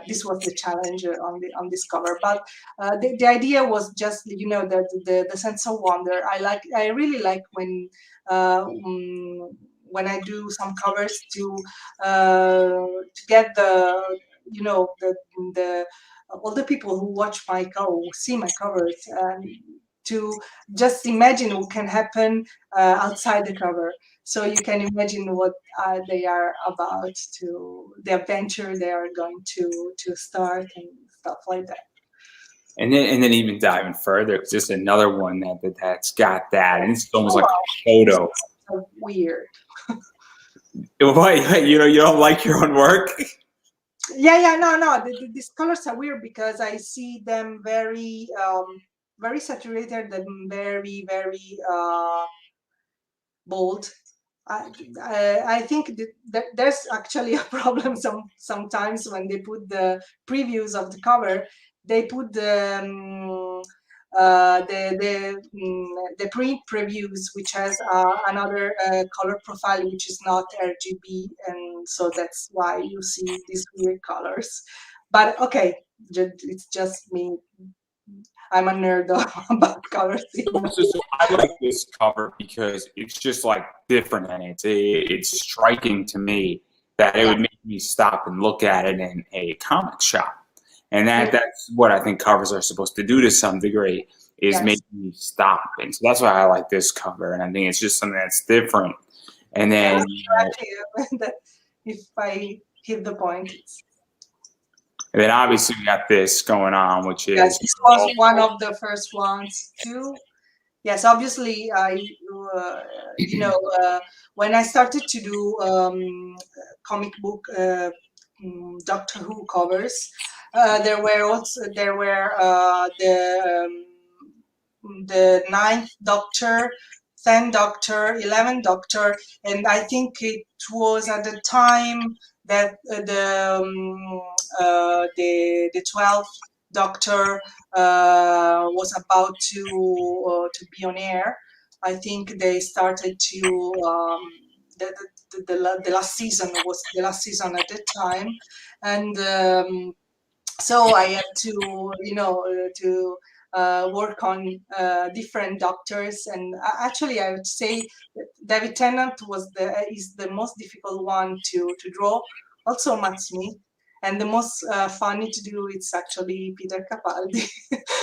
this was the challenge on this cover. But the idea was just the sense of wonder. I really like when I do some covers to get the all the people who watch my cover, see my covers, to just imagine what can happen outside the cover. So you can imagine what they are about, to the adventure they are going to start, and stuff like that. And then even diving further, it's just another one that's got that, and it's almost like a photo. So weird. What, you don't like your own work? No. These colors are weird because I see them very very saturated and very, very bold. I think that there's actually a problem sometimes when they put the previews of the cover. They put the print previews, which has another color profile, which is not RGB, and so that's why you see these weird colors. But okay, it's just me. I'm a nerd about colors. So I like this cover because it's just like different, and it's striking to me. that it would make me stop and look at it in a comic shop. And that's what I think covers are supposed to do to some degree, is make me stop. And so that's why I like this cover. And I think it's just something that's different. And then, if I hit the point, and then obviously we got this going on, which is this was one of the first ones too. Yes, obviously, when I started to do comic book Doctor Who covers, there were the Ninth Doctor, 10th Doctor, 11th Doctor, and I think it was at the time that the 12th Doctor was about to be on air. I think they started to the last season was the last season at that time, and so I had to to work on different doctors, and actually I would say that David Tennant is the most difficult one to draw. Also Matt Smith. And the most funny to do is actually Peter Capaldi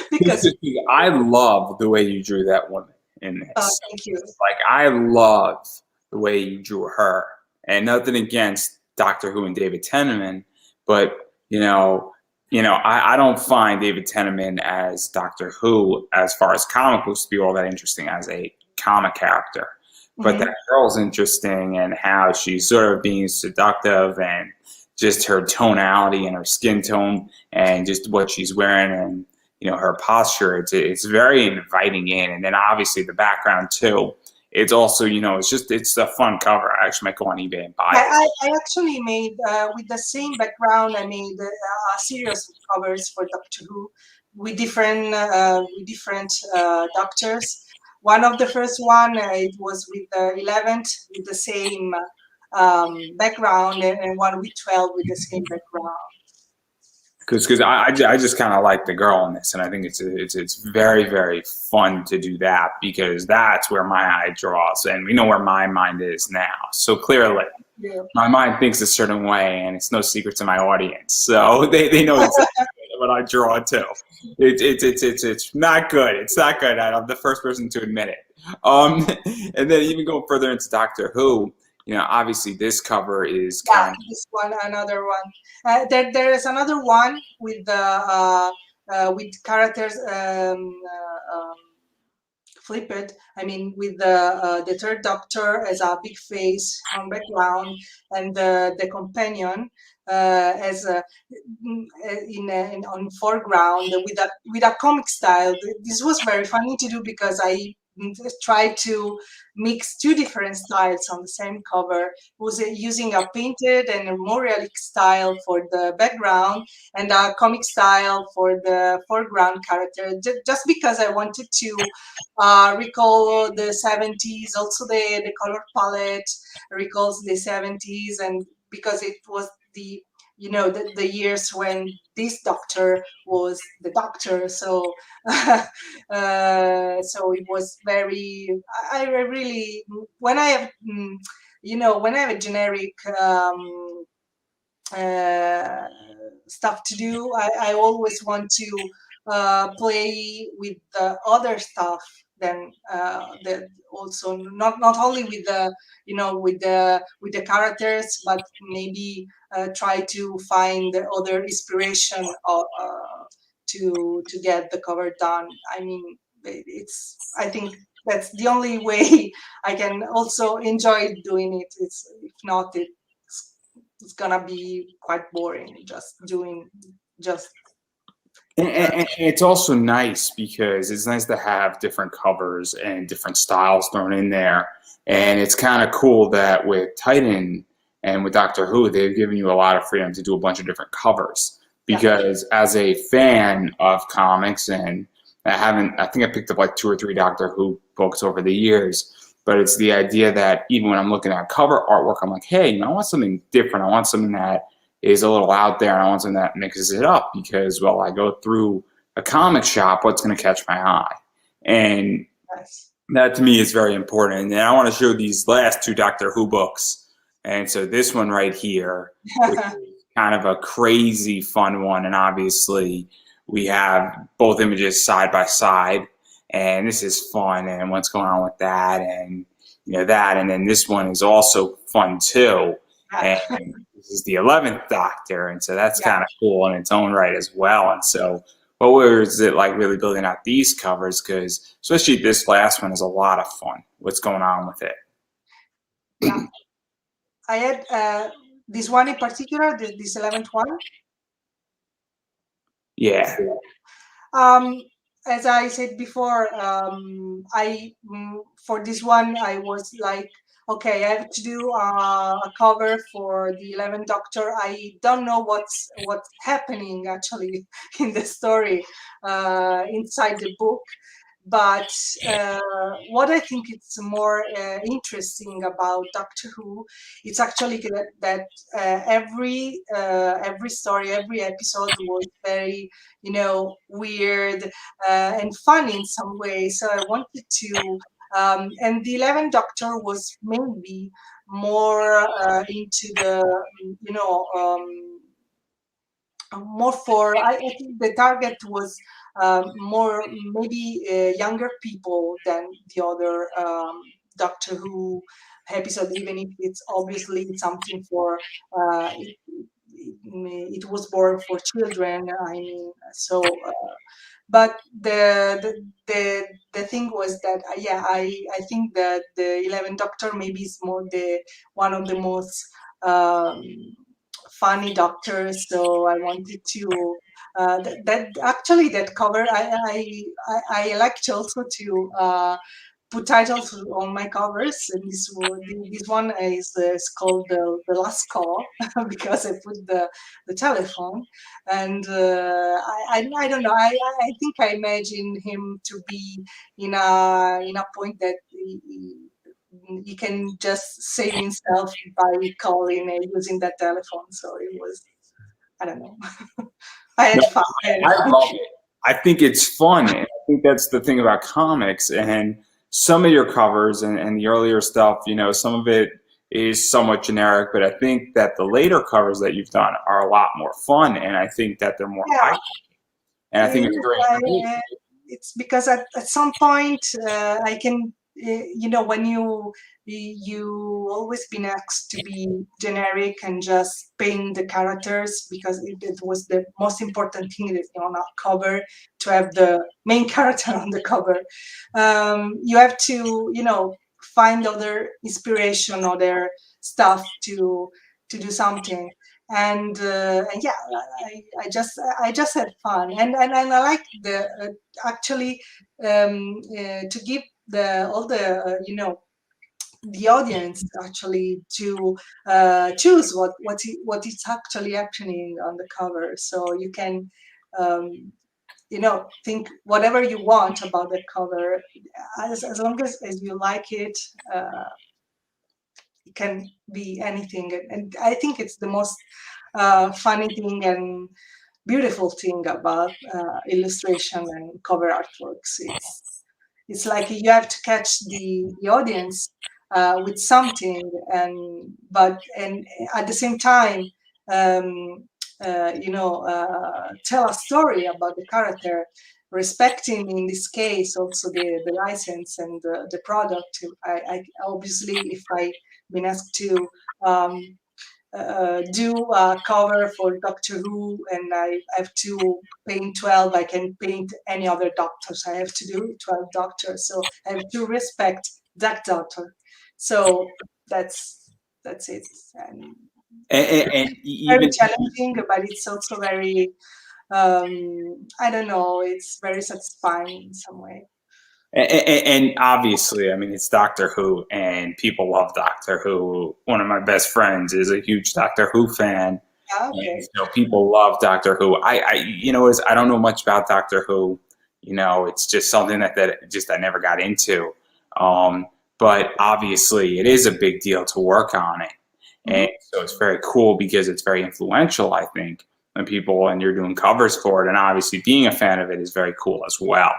because I love the way you drew that woman in this. Thank you. Like, I love the way you drew her, and nothing against Doctor Who and David Tennant, but I don't find David Tennant as Doctor Who, as far as comic books, to be all that interesting as a comic character. But that girl's interesting, and how she's sort of being seductive, and just her tonality and her skin tone and just what she's wearing and, her posture. It's very inviting in. And then obviously the background too. It's also, it's a fun cover. I actually might go on eBay and buy it. I actually made, with the same background, I made a series of covers for Doctor Who with different doctors. One of the first one, it was with the 11th, with the same background, and one with 12 with the same background. Because I just kind of like the girl in this, and I think it's very, very fun to do that, because that's where my eye draws, and we know where my mind is now. So clearly, my mind thinks a certain way, and it's no secret to my audience. So they know exactly what I draw too. It's not good. It's not good. I'm the first person to admit it. And then even going further into Doctor Who, obviously this cover is kind of this one, another one. There is another one with the with characters flipped. I mean, with the third Doctor as a big face on background, and the companion as on foreground with a comic style. This was very funny to do, because I tried to mix two different styles on the same cover. It was using a painted and a more realistic style for the background, and a comic style for the foreground character, just because I wanted to recall the 70s. Also the color palette recalls the 70s, and because it was the years when this Doctor was the Doctor, so so it was very. I really, when I have when I have a generic stuff to do, I always want to play with the other stuff than also not only with the with the characters, but maybe try to find the other inspiration to get the cover done. I mean, I think that's the only way I can also enjoy doing it. If not, it's gonna be quite boring just doing just. And it's also nice, because it's nice to have different covers and different styles thrown in there. And it's kind of cool that with Titan and with Doctor Who, they've given you a lot of freedom to do a bunch of different covers. Because as a fan of comics, and I think I picked up like 2 or 3 Doctor Who books over the years, but it's the idea that even when I'm looking at cover artwork, I'm like, hey, I want something different. I want something that is a little out there, and I want something that mixes it up, because, well, I go through a comic shop, what's going to catch my eye? And that to me is very important. And I want to show these last 2 Doctor Who books And so this one right here, which is kind of a crazy fun one, and obviously we have both images side by side, and this is fun, and what's going on with that, and that, and then this one is also fun too, and this is the 11th Doctor, and so that's kind of cool in its own right as well. And so what was it like really building out these covers? Because especially this last one is a lot of fun. What's going on with it? Yeah, I had this one in particular, this 11th one. Yeah. As I said before, for this one I was like, okay, I have to do a cover for the 11th Doctor. I don't know what's happening actually in the story inside the book. But what I think it's more interesting about Doctor Who, it's actually that every story, every episode was very, weird and fun in some way. So I wanted to, and the 11th Doctor was maybe more into the, more for, I think the target was more maybe younger people than the other Doctor Who episode, even if it's obviously something for it was born for children. I mean, so but the thing was that I think that the 11th Doctor maybe is more the one of the most um, funny doctors. So I wanted to that actually that cover I liked also to put titles on my covers, and this one is called the last call because I put the telephone, and I don't know, I think I imagine him to be in a point that he can just save himself by calling and using that telephone. So it was, I don't know. I had fun. I love it. I think it's fun. And I think that's the thing about comics. And some of your covers and the earlier stuff, some of it is somewhat generic, but I think that the later covers that you've done are a lot more fun. And I think that they're more Yeah. And I think it's very it's because at some point I can, when you always been asked to be generic and just paint the characters because it was the most important thing that on a cover, to have the main character on the cover. You have to, find other inspiration, other stuff to do something. And yeah, I just had fun, and I like the actually to give the all the the audience actually to choose what is actually happening on the cover, so you can think whatever you want about the cover, as long as you like it. It can be anything, and I think it's the most funny thing and beautiful thing about illustration and cover artworks. It's like you have to catch the audience with something, and at the same time, um, tell a story about the character, respecting in this case also the license and the product. I obviously, if I been asked to do a cover for Doctor Who and I have to paint 12, I can paint any other doctors. I have to do 12 doctors, so I have to respect that doctor. So that's it. And and very even challenging, but it's also very I don't know, it's very satisfying in some way. And obviously, I mean, it's Doctor Who, and people love Doctor Who. One of my best friends is a huge Doctor Who fan. Okay. And, people love Doctor Who. I don't know much about Doctor Who. It's just something that just I never got into. But obviously, it is a big deal to work on it, and so it's very cool because it's very influential. I think when you're doing covers for it, and obviously being a fan of it is very cool as well.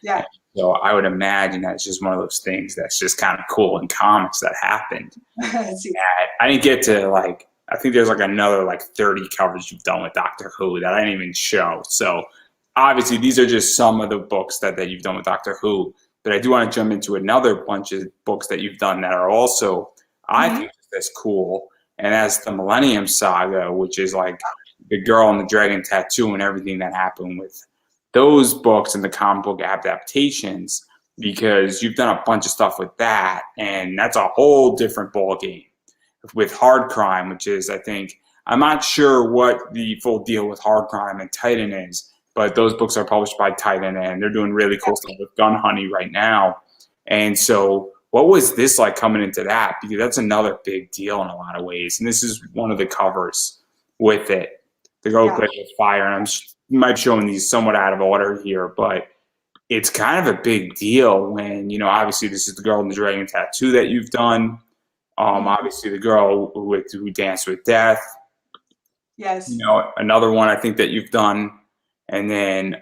Yeah. So I would imagine that's just one of those things that's just kind of cool in comics that happened. I didn't get to I think there's another 30 covers you've done with Doctor Who that I didn't even show. So obviously these are just some of the books that you've done with Doctor Who. But I do want to jump into another bunch of books that you've done that are also, I think, that's cool. And that's the Millennium Saga, which is the girl and the dragon tattoo and everything that happened with those books and the comic book adaptations, because you've done a bunch of stuff with that, and that's a whole different ballgame with Hard Crime, which is, I think, I'm not sure what the full deal with Hard Crime and Titan is, but those books are published by Titan, and they're doing really cool stuff with Gun Honey right now. And so what was this like coming into that? Because that's another big deal in a lot of ways. And this is one of the covers with it. The girl who plays with fire. And I might be showing these somewhat out of order here, but it's kind of a big deal when, obviously this is the girl in the dragon tattoo that you've done. Obviously the girl who danced with death. Yes. Another one I think that you've done. And then,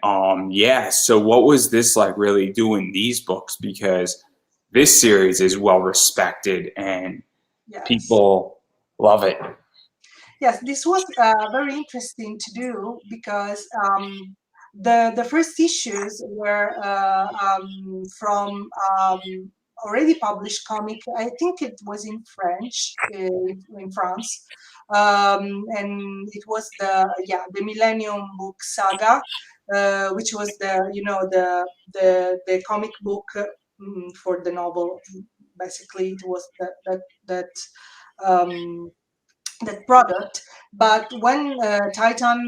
so what was this like really doing these books? Because this series is well respected and people love it. Yes, this was very interesting to do because the first issues were from already published comic. I think it was in French, in France, and it was the Millennium Book Saga, which was the comic book for the novel. Basically, it was that product. But when Titan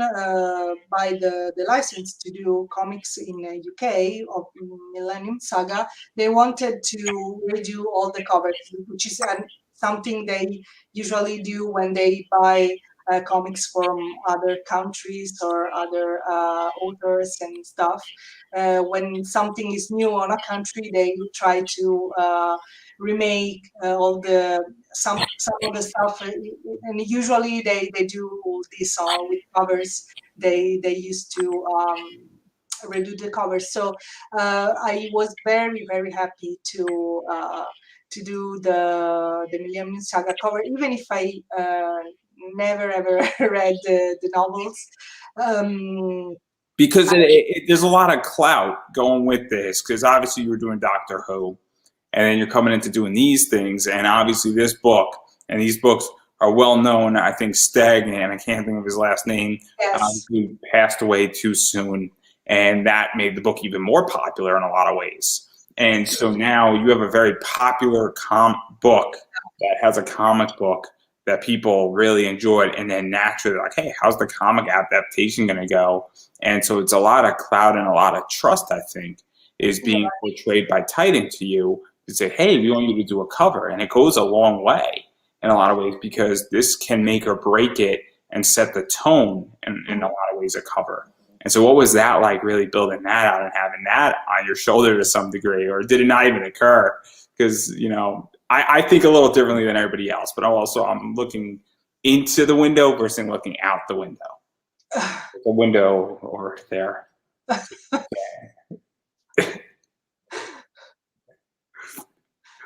buy the license to do comics in UK of Millennium Saga, they wanted to redo all the covers, which is something they usually do when they buy comics from other countries or other authors and stuff. When something is new on a country, they try to remake all some of the stuff, and usually they do this with covers. They used to redo the covers. So I was very, very happy to do the Millennium Saga cover, even if I never ever read the novels. Because there's a lot of clout going with this, because obviously you were doing Doctor Who, and then you're coming into doing these things, and obviously this book, and these books are well known. I think Steg, and I can't think of his last name, he passed away too soon, and that made the book even more popular in a lot of ways. And so now you have a very popular book that has a comic book that people really enjoyed, and then naturally like, hey, how's the comic adaptation going to go? And so it's a lot of clout and a lot of trust, I think, is being portrayed by Titan to you to say, hey, we want you to do a cover. And it goes a long way in a lot of ways, because this can make or break it and set the tone in a lot of ways, a cover. And so what was that like, really building that out and having that on your shoulder to some degree? Or did it not even occur? Because, I think a little differently than everybody else, but I'm looking into the window versus looking out the window. The window over there.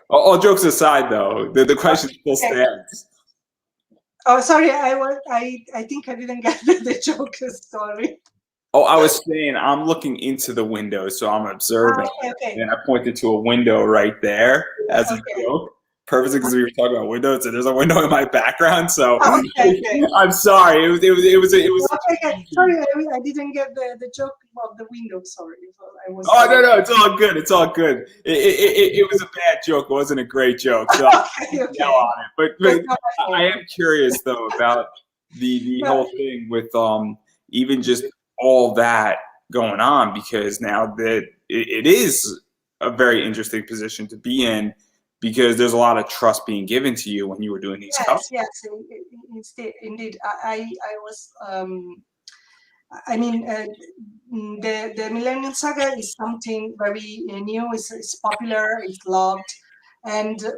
All jokes aside, though, the question still stands. Oh, sorry, I think I didn't get the joke. Sorry. Oh, I was saying I'm looking into the window, so I'm observing. Okay. And I pointed to a window right there as a joke. Purposely because we were talking about windows, and there's a window in my background. So I'm sorry. It was. Okay. Sorry, I didn't get the joke about the window. Sorry. No, it's all good. It's all good. It was a bad joke. It wasn't a great joke. So yell on it. But I am curious though about the whole thing with even just all that going on, because now that it is a very interesting position to be in, because there's a lot of trust being given to you when you were doing these covers. Yes, indeed. I was. The Millennium Saga is something very new. It's popular. It's loved,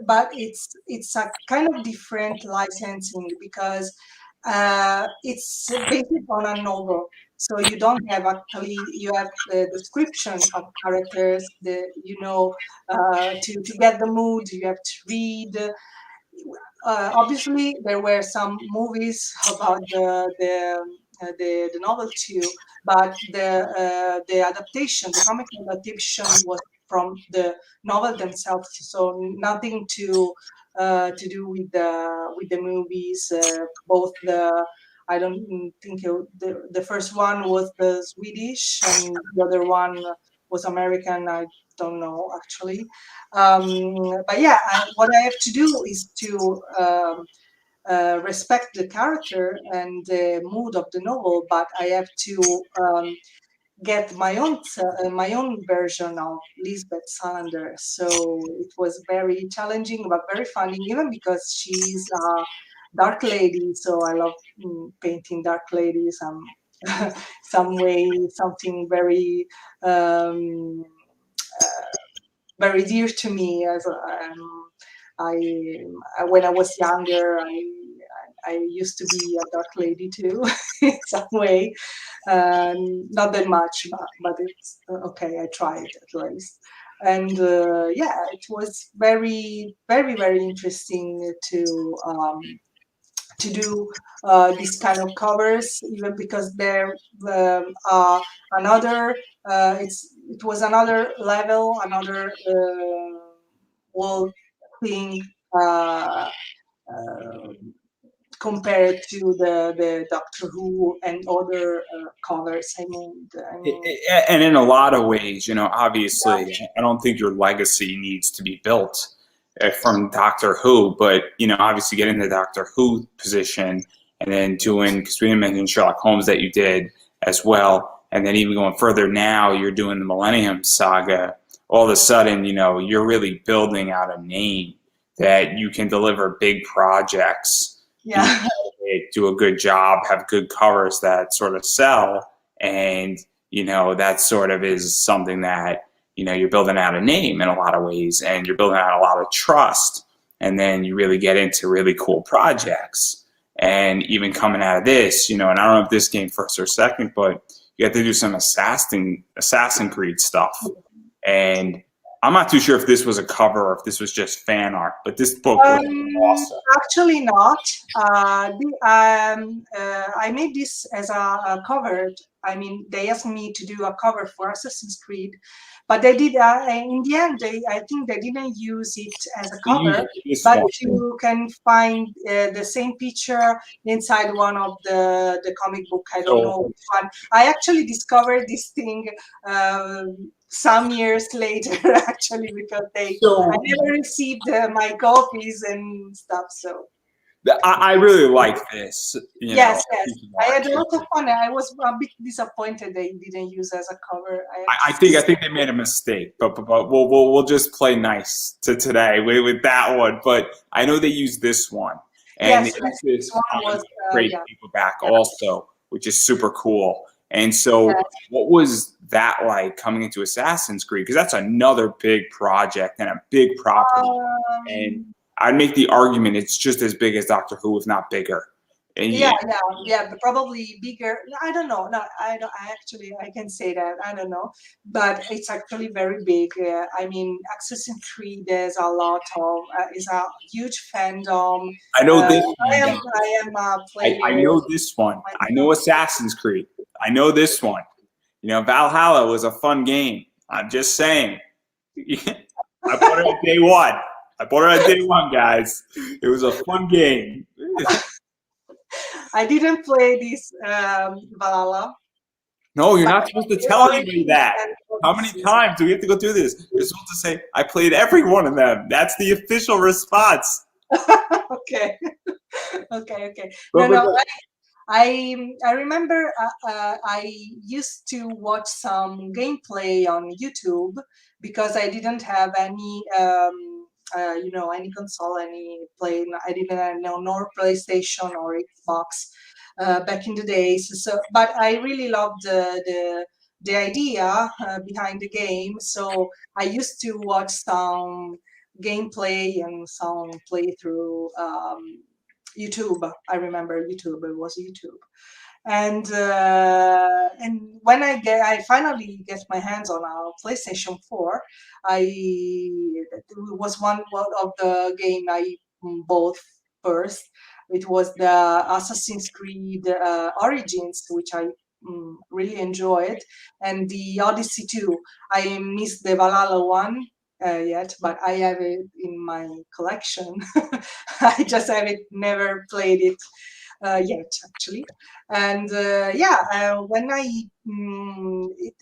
but it's a kind of different licensing, because it's based on a novel. So you don't have actually, you have the description of characters, to get the mood, you have to read. Obviously, there were some movies about the novel too, but the adaptation, the comic adaptation, was from the novel themselves, so nothing to do with the movies. Both the I don't think the first one was the Swedish and the other one was American. I don't know actually. But yeah, what I have to do is to respect the character and the mood of the novel, but I have to get my own version of Lisbeth Salander. So it was very challenging, but very funny, even because she's a dark lady. So I love painting dark ladies. Some way, something very very dear to me. As when I was younger, I used to be a dark lady too, in some way. Not that much, but it's okay. I tried at least, and yeah, it was very, very, very interesting to do these kind of covers, even because there another it was another level, another whole thing uh, uh, compared to the Doctor Who and other covers. And in a lot of ways, obviously, I don't think your legacy needs to be built from Doctor Who, but obviously getting the Doctor Who position and then doing, because we didn't mention Sherlock Holmes that you did as well, and then even going further now, you're doing the Millennium Saga. All of a sudden, you're really building out a name that you can deliver big projects, Yeah. do a good job, have good covers that sort of sell, and that sort of is something that you're building out a name in a lot of ways, and you're building out a lot of trust, and then you really get into really cool projects. And even coming out of this, and I don't know if this came first or second, but you have to do some Assassin Creed stuff. And I'm not too sure if this was a cover or if this was just fan art, but this book was awesome. Actually not. I made this as a cover. I mean, they asked me to do a cover for Assassin's Creed, but they did. In the end, I think they didn't use it as a cover. But you can find the same picture inside one of the comic book. I don't know which one. I actually discovered this thing some years later, actually, because I never received my copies and stuff. So I really like this. Yes. I had a lot of fun. I was a bit disappointed they didn't use as a cover. I think they made a mistake, but we'll just play nice to today with that one. But I know they used this one, and this one was great paperback also, which is super cool. And so, what was that like coming into Assassin's Creed? Because that's another big project and a big property. And I'd make the argument it's just as big as Doctor Who, if not bigger. And but probably bigger. I don't know. No, I don't. I can say that. I don't know, but it's actually very big. I mean, Assassin's Creed. There's a lot of. Is a huge fandom. I know this. I am playing. I know this one. I know Assassin's Creed. I know this one. Valhalla was a fun game. I'm just saying. I bought it on day one. Guys. It was a fun game. I didn't play this Valhalla. No, you're not supposed to tell anybody that. How many times do we have to go through this? You're supposed to say, I played every one of them. That's the official response. Okay. No. I remember I used to watch some gameplay on YouTube because I didn't have any any console, any play. I didn't have nor PlayStation or Xbox back in the days. So, but I really loved the idea behind the game. So I used to watch some gameplay and some playthrough YouTube. I remember YouTube. It was YouTube. And when I finally get my hands on a PlayStation 4, it was one of the game I bought first. It was the Assassin's Creed Origins, which I really enjoyed, and the Odyssey 2. I missed the Valhalla one yet, but I have it in my collection. I just haven't never played it yet, actually. And when I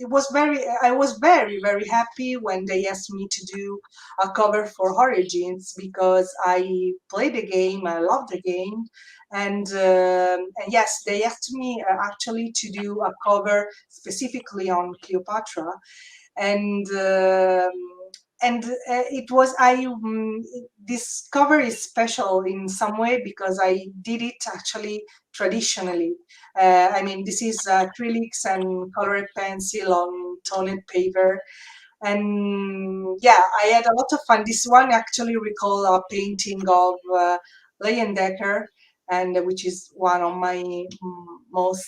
was very, very happy when they asked me to do a cover for Origins, because I played the game, I love the game. And yes, they asked me actually to do a cover specifically on Cleopatra. And um, and uh, it was this cover is special in some way because I did it actually traditionally. I mean, this is acrylics and colored pencil on toned paper, and yeah, I had a lot of fun. This one actually recall a painting of Leyendecker, and which is one of my most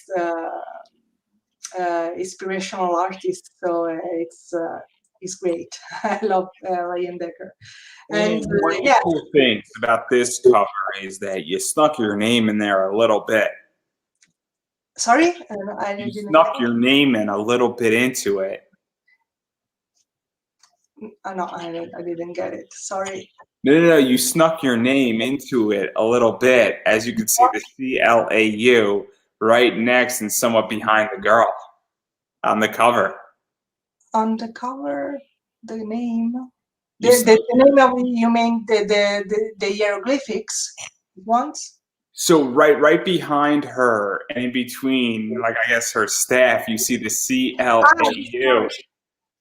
inspirational artists. So it's great. I love Leyendecker. And And one of the yeah, cool things about this cover is that you snuck your name in there a little bit. sorry, I You didn't snuck get your name in a little bit into it. it. No, I didn't get it. Sorry. No. You snuck your name into it a little bit. As you can see, the CLAU right next and somewhat behind the girl on the cover. On the cover, the name, You the name of, you mean the hieroglyphics ones? So right behind her and in between, like I guess her staff, you see the CLAU.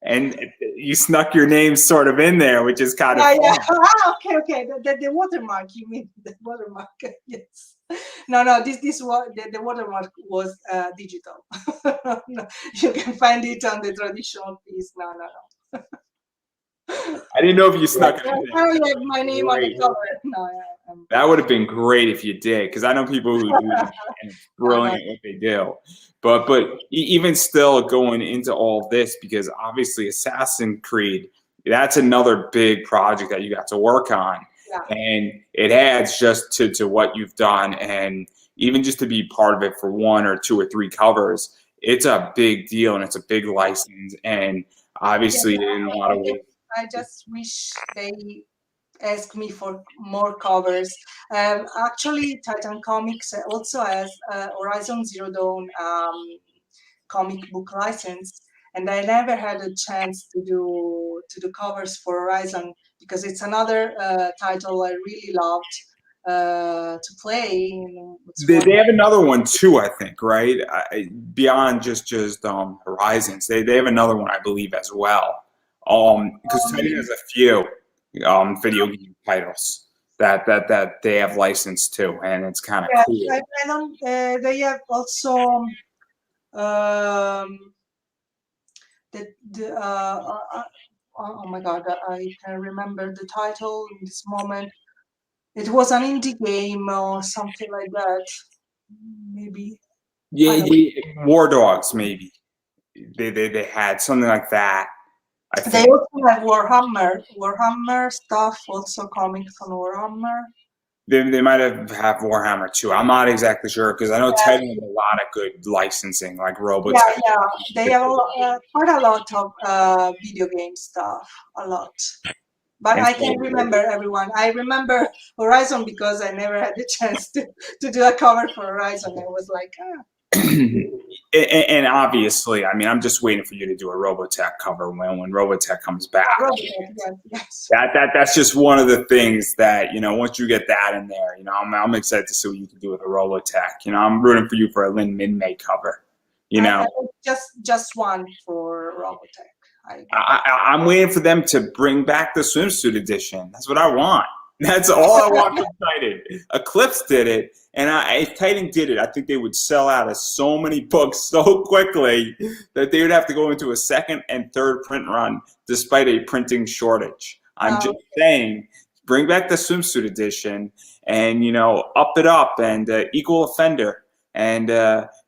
And you snuck your name sort of in there, which is kind of Yeah. fun. Okay. The watermark. You mean the watermark? Yes. No. The watermark was digital. No, you can find it on the traditional piece. No. I didn't know if you snuck it I in finally have my name on the Great. cover. No, That would have been great if you did, because I know people who do that, and it's brilliant what they do. But even still, going into all this, because obviously Assassin's Creed, that's another big project that you got to work on, yeah. and it adds just to what you've done, and even just to be part of it for one or two or three covers, it's a big deal and it's a big license, and obviously Yeah, in a lot of ways. I just wish they ask me for more covers. Actually, Titan Comics also has Horizon Zero Dawn comic book license, and I never had a chance to do covers for Horizon because it's another title I really loved to play. They have another one too, I think, right? Beyond just Horizons, they have another one, I believe, as well. Because Titan has a few video game titles that they have licensed too, and it's kind of Yeah, cool. I don't. They have also oh my god, I can remember the title in this moment. It was an indie game or something like that. Maybe. Yeah, War Dogs, maybe. They had something like that, I They think. also have Warhammer stuff, also comics on Warhammer. They might have Warhammer too. I'm not exactly sure because I know Titan has a lot of good licensing, like Robotech. Yeah. They have quite a lot of video game stuff, a lot. But And I can't remember everyone. I remember Horizon because I never had the chance to do a cover for Horizon. I was like, and obviously, I mean, I'm just waiting for you to do a Robotech cover when Robotech comes back. Yes. That's just one of the things that, once you get that in there, I'm excited to see what you can do with a Robotech. I'm rooting for you for a Lin Min-May cover. Just one for Robotech. I'm waiting for them to bring back the swimsuit edition. That's what I want. That's all I want from Titan. Eclipse did it, and if Titan did it, I think they would sell out of so many books so quickly that they would have to go into a second and third print run despite a printing shortage. I'm just saying, bring back the swimsuit edition and, up it up and equal offender. and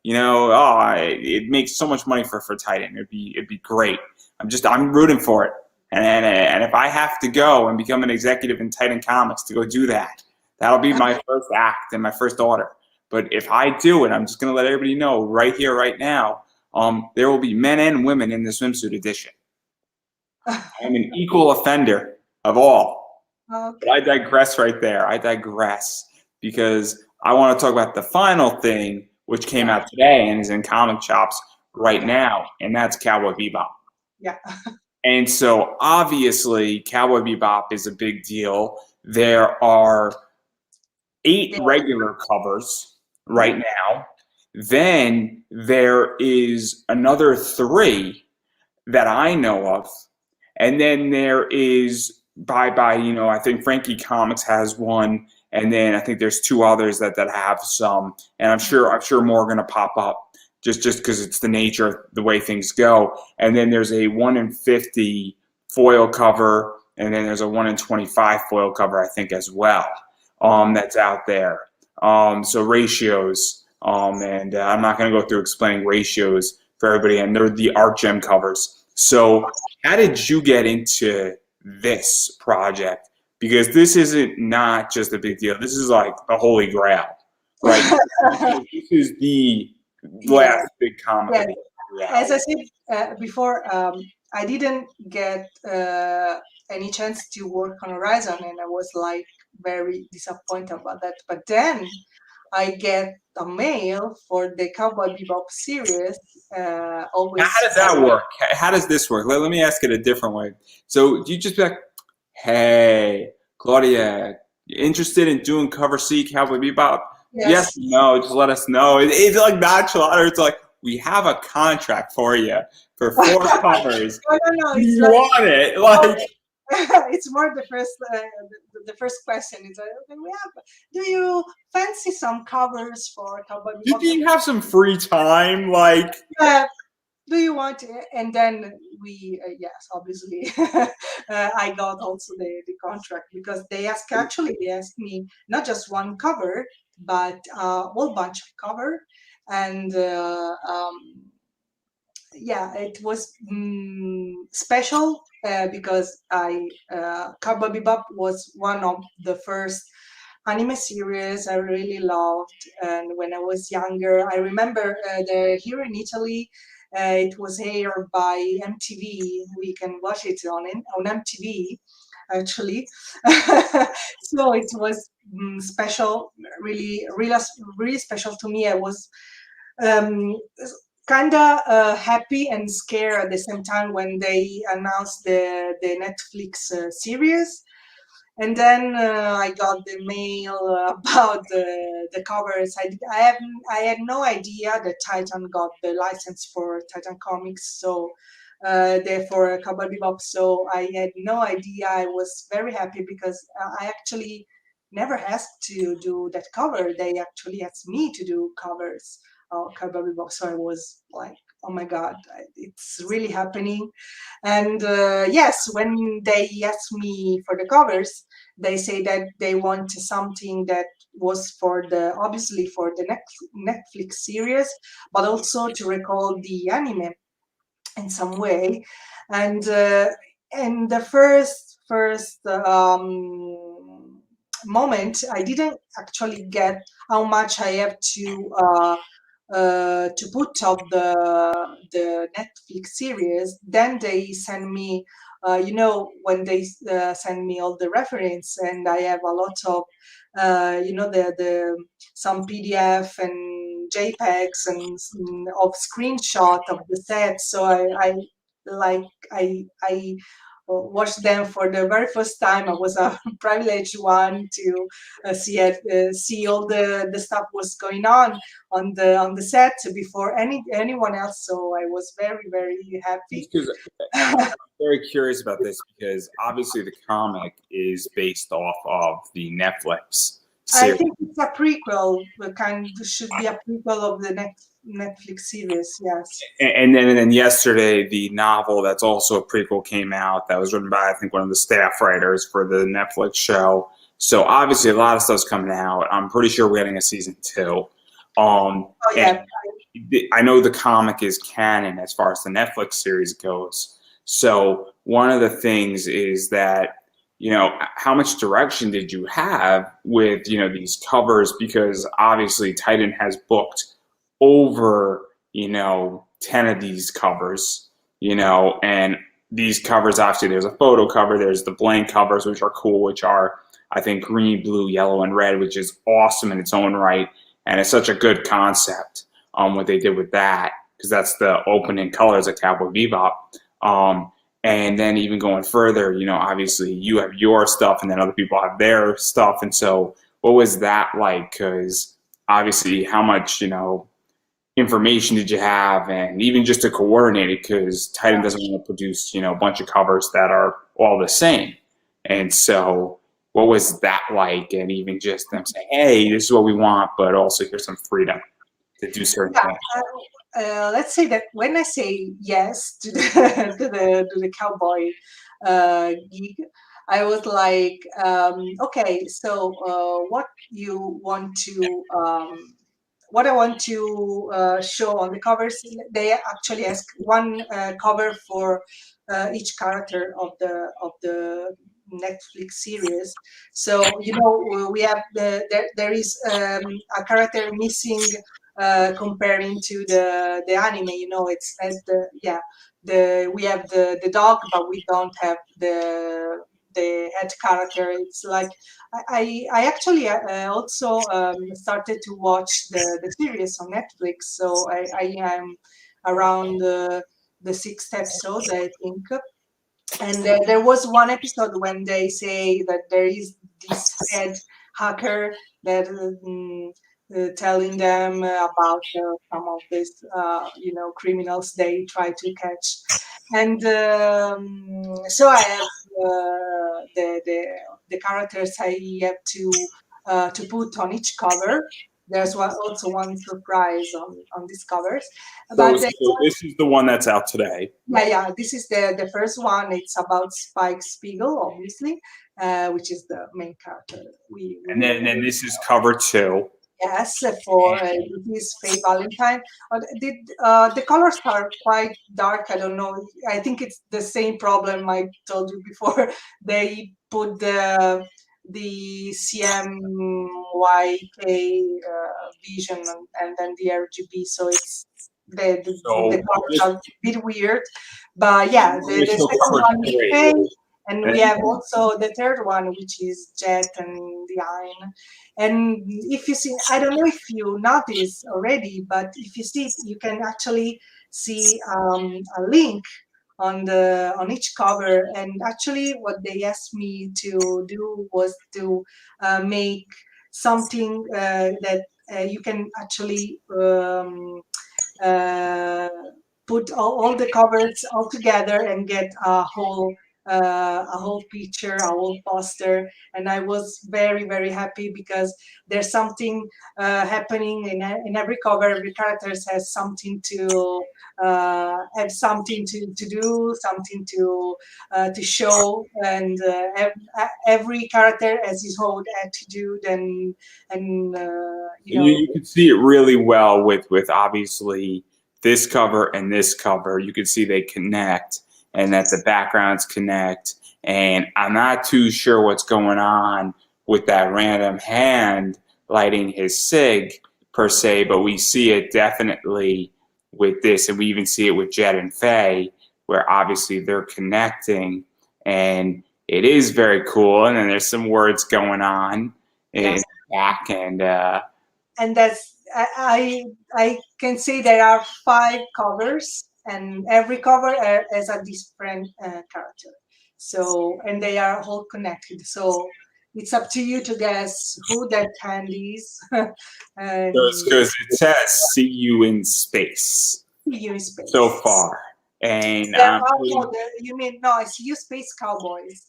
it makes so much money for Titan. It'd be great. I'm rooting for it. And if I have to go and become an executive in Titan Comics to go do that, that'll be my first act and my first order. But if I do it, I'm just going to let everybody know right here, right now, there will be men and women in the swimsuit edition. I'm an equal offender of all. Okay. But I digress right there. I digress because I want to talk about the final thing, which came out today and is in comic shops right now, and that's Cowboy Bebop. Yeah. And so obviously Cowboy Bebop is a big deal. There are 8 regular covers right now. Then there is another 3 that I know of. And then there is I think Frankie Comics has one, and then I think there's 2 others that have some, and I'm sure more are going to pop up just because it's the nature of the way things go. And then there's a 1 in 50 foil cover, and then there's a 1 in 25 foil cover, I think, as well. That's out there. So ratios, and I'm not going to go through explaining ratios for everybody, and they're the art gem covers. So how did you get into this project? Because this isn't not just a big deal. This is like the holy grail, right? This is the last big comic. Yeah. As I said before, I didn't get any chance to work on Horizon, and I was like very disappointed about that. But then I get a mail for the Cowboy Bebop series. Always. Now, how does that work? How does this work? Let me ask it a different way. So do you just be like, hey, Claudia, interested in doing cover C, Cowboy Bebop? Yes, no, just let us know. It's like nonchalant, or it's like, we have a contract for you for 4 covers. No. It's you want it? Like, it's more the first question is, do you fancy some covers for Cowboy Bebop? Do you have some free time? Like, do you want it? And then we, yes, obviously, I got also the contract, because they asked me not just one cover, but a whole bunch of cover. And it was special because Cowboy Bebop was one of the first anime series I really loved. And when I was younger, I remember here in Italy, it was aired by MTV. We can watch it on MTV, actually. So it was special, really, really, really special to me. I was kind of happy and scared at the same time when they announced the Netflix series. And then I got the mail about the covers. I had no idea that Titan got the license for Titan Comics, so therefore Cowboy Bebop. So I had no idea. I was very happy because I actually never asked to do that cover. They actually asked me to do covers of Cowboy Bebop. So I was like, oh my God, it's really happening. And yes, when they asked me for the covers, they say that they want something that was obviously for the Netflix series, but also to recall the anime in some way. And the first moment, I didn't actually get how much I have to put up the Netflix series. Then they send me, when they send me all the reference, and I have a lot of, the some PDF and JPEGs and of screenshot of the set. So I watched them for the very first time. I was a privileged one to see all the stuff was going on the set before anyone else. So I was very, very happy. I'm very curious about this because obviously the comic is based off of the Netflix series. I think it's a prequel. Should be a prequel of the Netflix series. Yes. And then yesterday, the novel that's also a prequel came out. That was written by, I think, one of the staff writers for the Netflix show. So obviously, a lot of stuff's coming out. I'm pretty sure we're getting a season 2. Oh And yeah. I know the comic is canon as far as the Netflix series goes. So one of the things is that, how much direction did you have with, these covers? Because obviously Titan has booked over, 10 of these covers, and these covers, obviously there's a photo cover, there's the blank covers, which are cool, which are, I think, green, blue, yellow, and red, which is awesome in its own right. And it's such a good concept, what they did with that, because that's the opening colors of Cowboy Bebop. And then even going further, obviously you have your stuff and then other people have their stuff. And so what was that like? Because obviously how much, information did you have, and even just to coordinate it, because Titan doesn't want to produce, a bunch of covers that are all the same. And so what was that like? And even just them saying, hey, this is what we want, but also here's some freedom to do certain Yeah, things. let's say that when I say yes to the to the cowboy gig, I was like, okay, so what you want to what I want to show on the covers, they actually ask one cover for each character of the Netflix series. So we have there is a character missing comparing to the anime. It's the yeah the we have the dog, but we don't have the head character. It's like I actually also started to watch the series on Netflix, so I am around the sixth episode, I think. And there was one episode when they say that there is this head hacker that telling them about some of these criminals they try to catch. And so I have the characters I have to put on each cover. There's also one surprise on these covers, So, but so this is the one that's out today. yeah. This is the first one. It's about Spike Spiegel, obviously, which is the main character. And then this is cover 2. Yes, for this Faye Valentine. The colors are quite dark. I don't know. I think it's the same problem I told you before. They put the CMYK vision and then the RGB, so it's the So colors this are a bit weird. But yeah, the initial second cover one is 3. Faye, and we And have also the third one, which is Jet and the Iron. And if you see, I don't know if you notice already, but if you see, you can actually see a link on each cover. And actually, what they asked me to do was to make something that you can actually uh, put all the covers all together and get a whole picture, a whole poster. And I was very very happy because there's something happening in every cover. Every character has something to have something to do, something to show, and every character has his own attitude and you can see it really well with obviously this cover and this cover. You can see they connect and that the backgrounds connect. And I'm not too sure what's going on with that random hand lighting his cig per se, but we see it definitely with this, and we even see it with Jet and Faye, where obviously they're connecting, and it is very cool. And then there's some words going on in yes. the back, and And that's I can say there are 5 covers, and every cover has a different character. So and they are all connected. So it's up to you to guess who that hand is, and because it says "see you in space" you in so space. far, and Yeah, oh, no, you mean no? It's you Space Cowboys.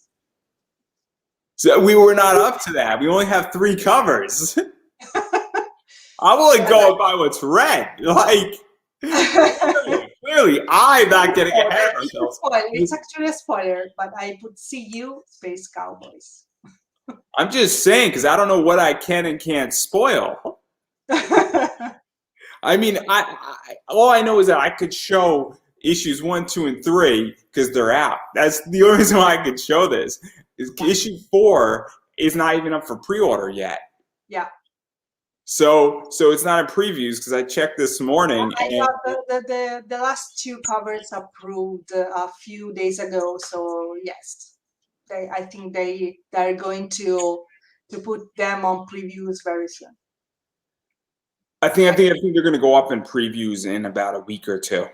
so we were not up to that. We only have 3 covers. I'm only going by what's read. Like clearly, I'm not getting ahead of ourselves. It's actually a spoiler, but I put "See you, Space Cowboys." I'm just saying because I don't know what I can and can't spoil. I mean, all I know is that I could show issues 1, 2, and 3 because they're out. That's the only reason why I could show this. Issue 4 is not even up for pre-order yet. Yeah. So it's not in previews because I checked this morning. I And got the last 2 covers approved a few days ago. So yes, I think they're going to put them on previews very soon. I think they're going to go up in previews in about a week or two.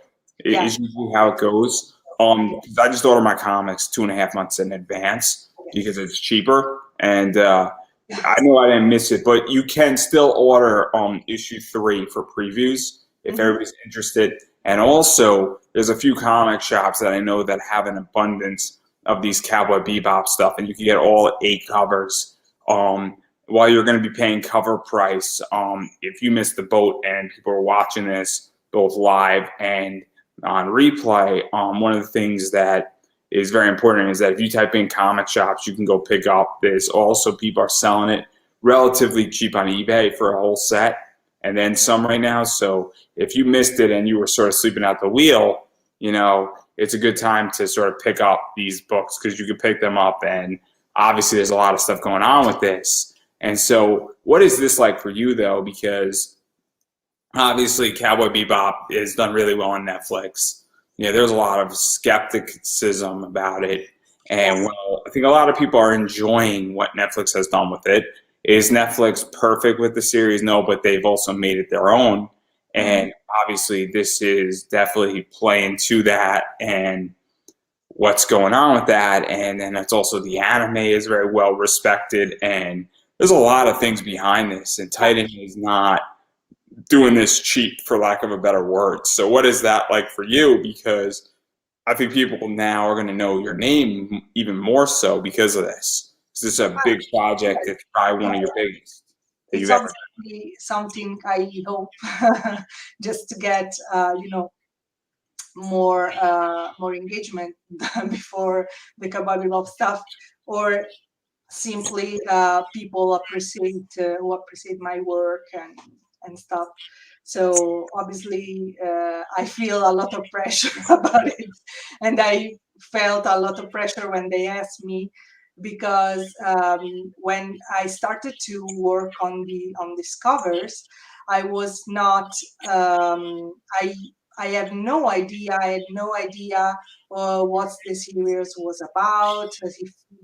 Yeah. Is usually how it goes. 'Cause I just order my comics 2.5 months in advance because it's cheaper, and I know I didn't miss it, but you can still order issue 3 for previews if everybody's interested. And also, there's a few comic shops that I know that have an abundance of these Cowboy Bebop stuff, and you can get all 8 covers. While you're going to be paying cover price, if you missed the boat and people are watching this both live and on replay, one of the things that is very important is that if you type in comic shops, you can go pick up this. Also, people are selling it relatively cheap on eBay for a whole set, and then some right now. So if you missed it and you were sort of sleeping at the wheel, it's a good time to sort of pick up these books because you can pick them up, and obviously there's a lot of stuff going on with this. And so what is this like for you, though? Because obviously Cowboy Bebop is done really well on Netflix. There's a lot of skepticism about it. And I think a lot of people are enjoying what Netflix has done with it. Is Netflix perfect with the series? No, but they've also made it their own. And obviously this is definitely playing to that and what's going on with that. And then it's also the anime is very well respected, and there's a lot of things behind this, and Titan is not doing this cheap, for lack of a better word. So what is that like for you? Because I think people now are going to know your name even more so because of this. This is a big project. It's probably one of your biggest that you've ever done. Something I hope just to get more engagement before the Cowboy Bebop stuff, or simply people who appreciate my work and stuff. So obviously I feel a lot of pressure about it, and I felt a lot of pressure when they asked me, because when I started to work on these covers, I was not I had no idea. I had no idea what the series was about, if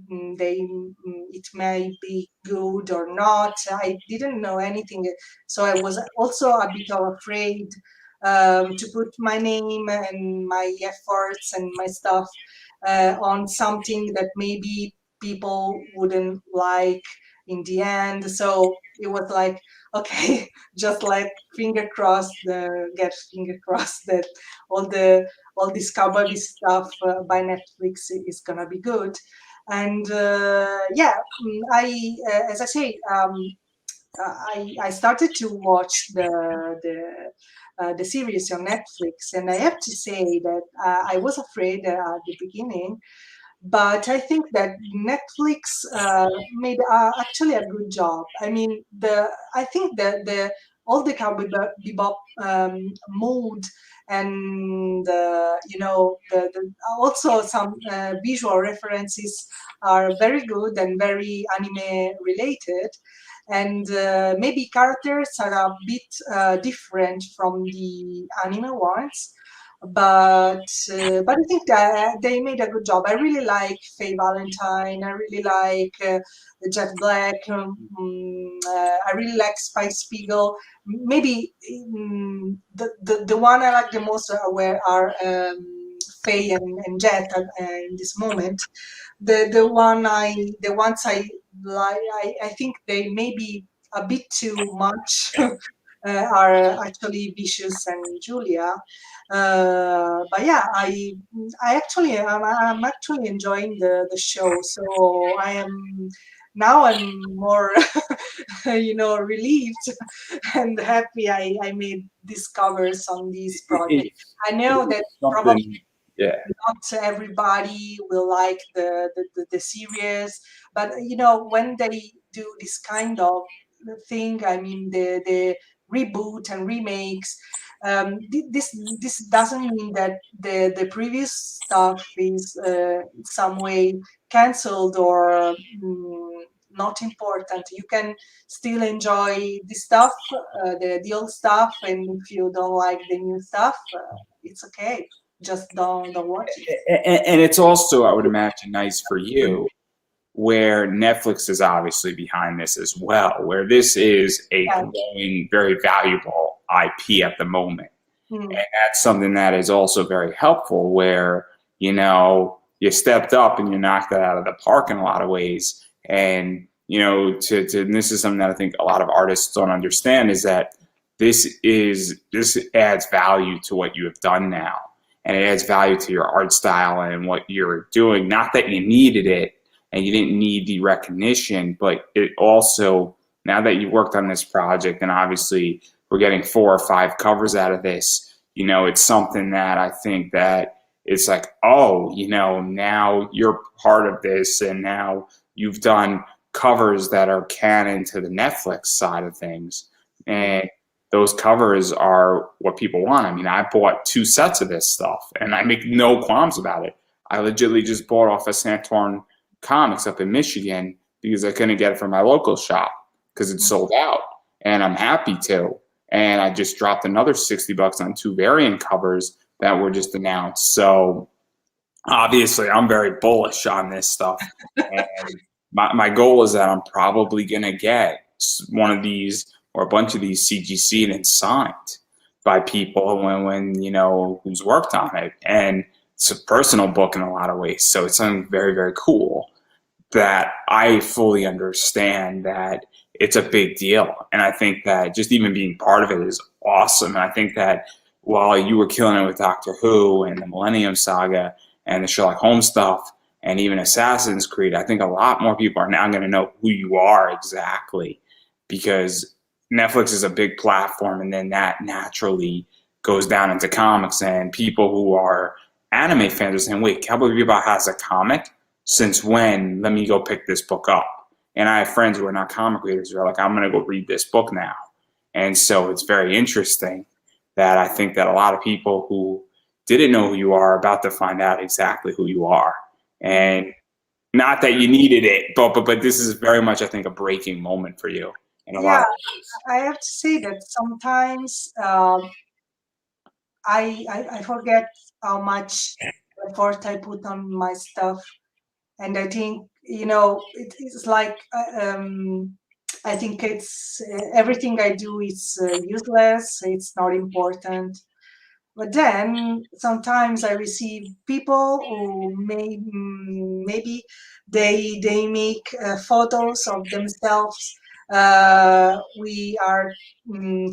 it may be good or not. I didn't know anything, so I was also a bit afraid to put my name and my efforts and my stuff on something that maybe people wouldn't like in the end. So it was like, okay, just like finger crossed, get finger crossed that all this cowboy stuff by Netflix is gonna be good. And as I say, I started to watch the series on Netflix, and I have to say that I was afraid at the beginning, but I think that Netflix made actually a good job. I mean, I think that all the Cowboy Bebop mood, and also some visual references are very good and very anime related, and maybe characters are a bit different from the anime ones, but I think that they made a good job. I really like Faye Valentine. I really like Jet Black. I really like Spike Spiegel. Maybe the one I like the most Faye and Jet in this moment. The ones I like, I think they may be a bit too much. Are actually Vicious and Julia. But yeah, I'm actually enjoying the show. So I'm more relieved and happy I made discoveries on this project. I know that probably not everybody will like the series, but when they do this kind of thing, I mean reboot and remakes. This doesn't mean that the previous stuff is some way cancelled or not important. You can still enjoy the stuff, the old stuff, and if you don't like the new stuff, it's okay. Just don't watch it. And it's also, I would imagine, nice for you, where Netflix is obviously behind this as well, where this is a growing, very valuable IP at the moment. And that's something that is also very helpful, where, you know, you stepped up and you knocked it out of the park in a lot of ways. And, you know, and this is something that I think a lot of artists don't understand, is that this adds value to what you have done now. And it adds value to your art style and what you're doing. Not that you needed it and you didn't need the recognition, but it also, now that you worked on this project, and obviously we're getting 4 or 5 covers out of this, you know, it's something that I think that it's like, oh, you know, now you're part of this, and now you've done covers that are canon to the Netflix side of things. And those covers are what people want. I mean, I bought 2 sets of this stuff, and I make no qualms about it. I legitimately just bought off of Santorn Comics up in Michigan because I couldn't get it from my local shop because it's sold out, and I'm happy to. And I just dropped another $60 on 2 variant covers that were just announced. So obviously, I'm very bullish on this stuff. And my goal is that I'm probably going to get one of these or a bunch of these CGC'd and signed by people when you know, who's worked on it. And it's a personal book in a lot of ways. So it's something very, very cool that I fully understand that it's a big deal. And I think that just even being part of it is awesome. And I think that while you were killing it with Doctor Who and the Millennium Saga and the Sherlock Holmes stuff and even Assassin's Creed, I think a lot more people are now going to know who you are exactly, because Netflix is a big platform, and then that naturally goes down into comics, and people who are anime fans are saying, wait, Cowboy Bebop has a comic? Since when? Let me go pick this book up. And I have friends who are not comic readers who are like, I'm going to go read this book now. And so it's very interesting that I think that a lot of people who didn't know who you are about to find out exactly who you are. And not that you needed it, but this is very much, I think, a breaking moment for you in a lot of ways. I have to say that sometimes I forget how much effort I put on my stuff, and I think, you know, it's like I think it's everything I do is useless. It's not important. But then sometimes I receive people who maybe they make photos of themselves. We are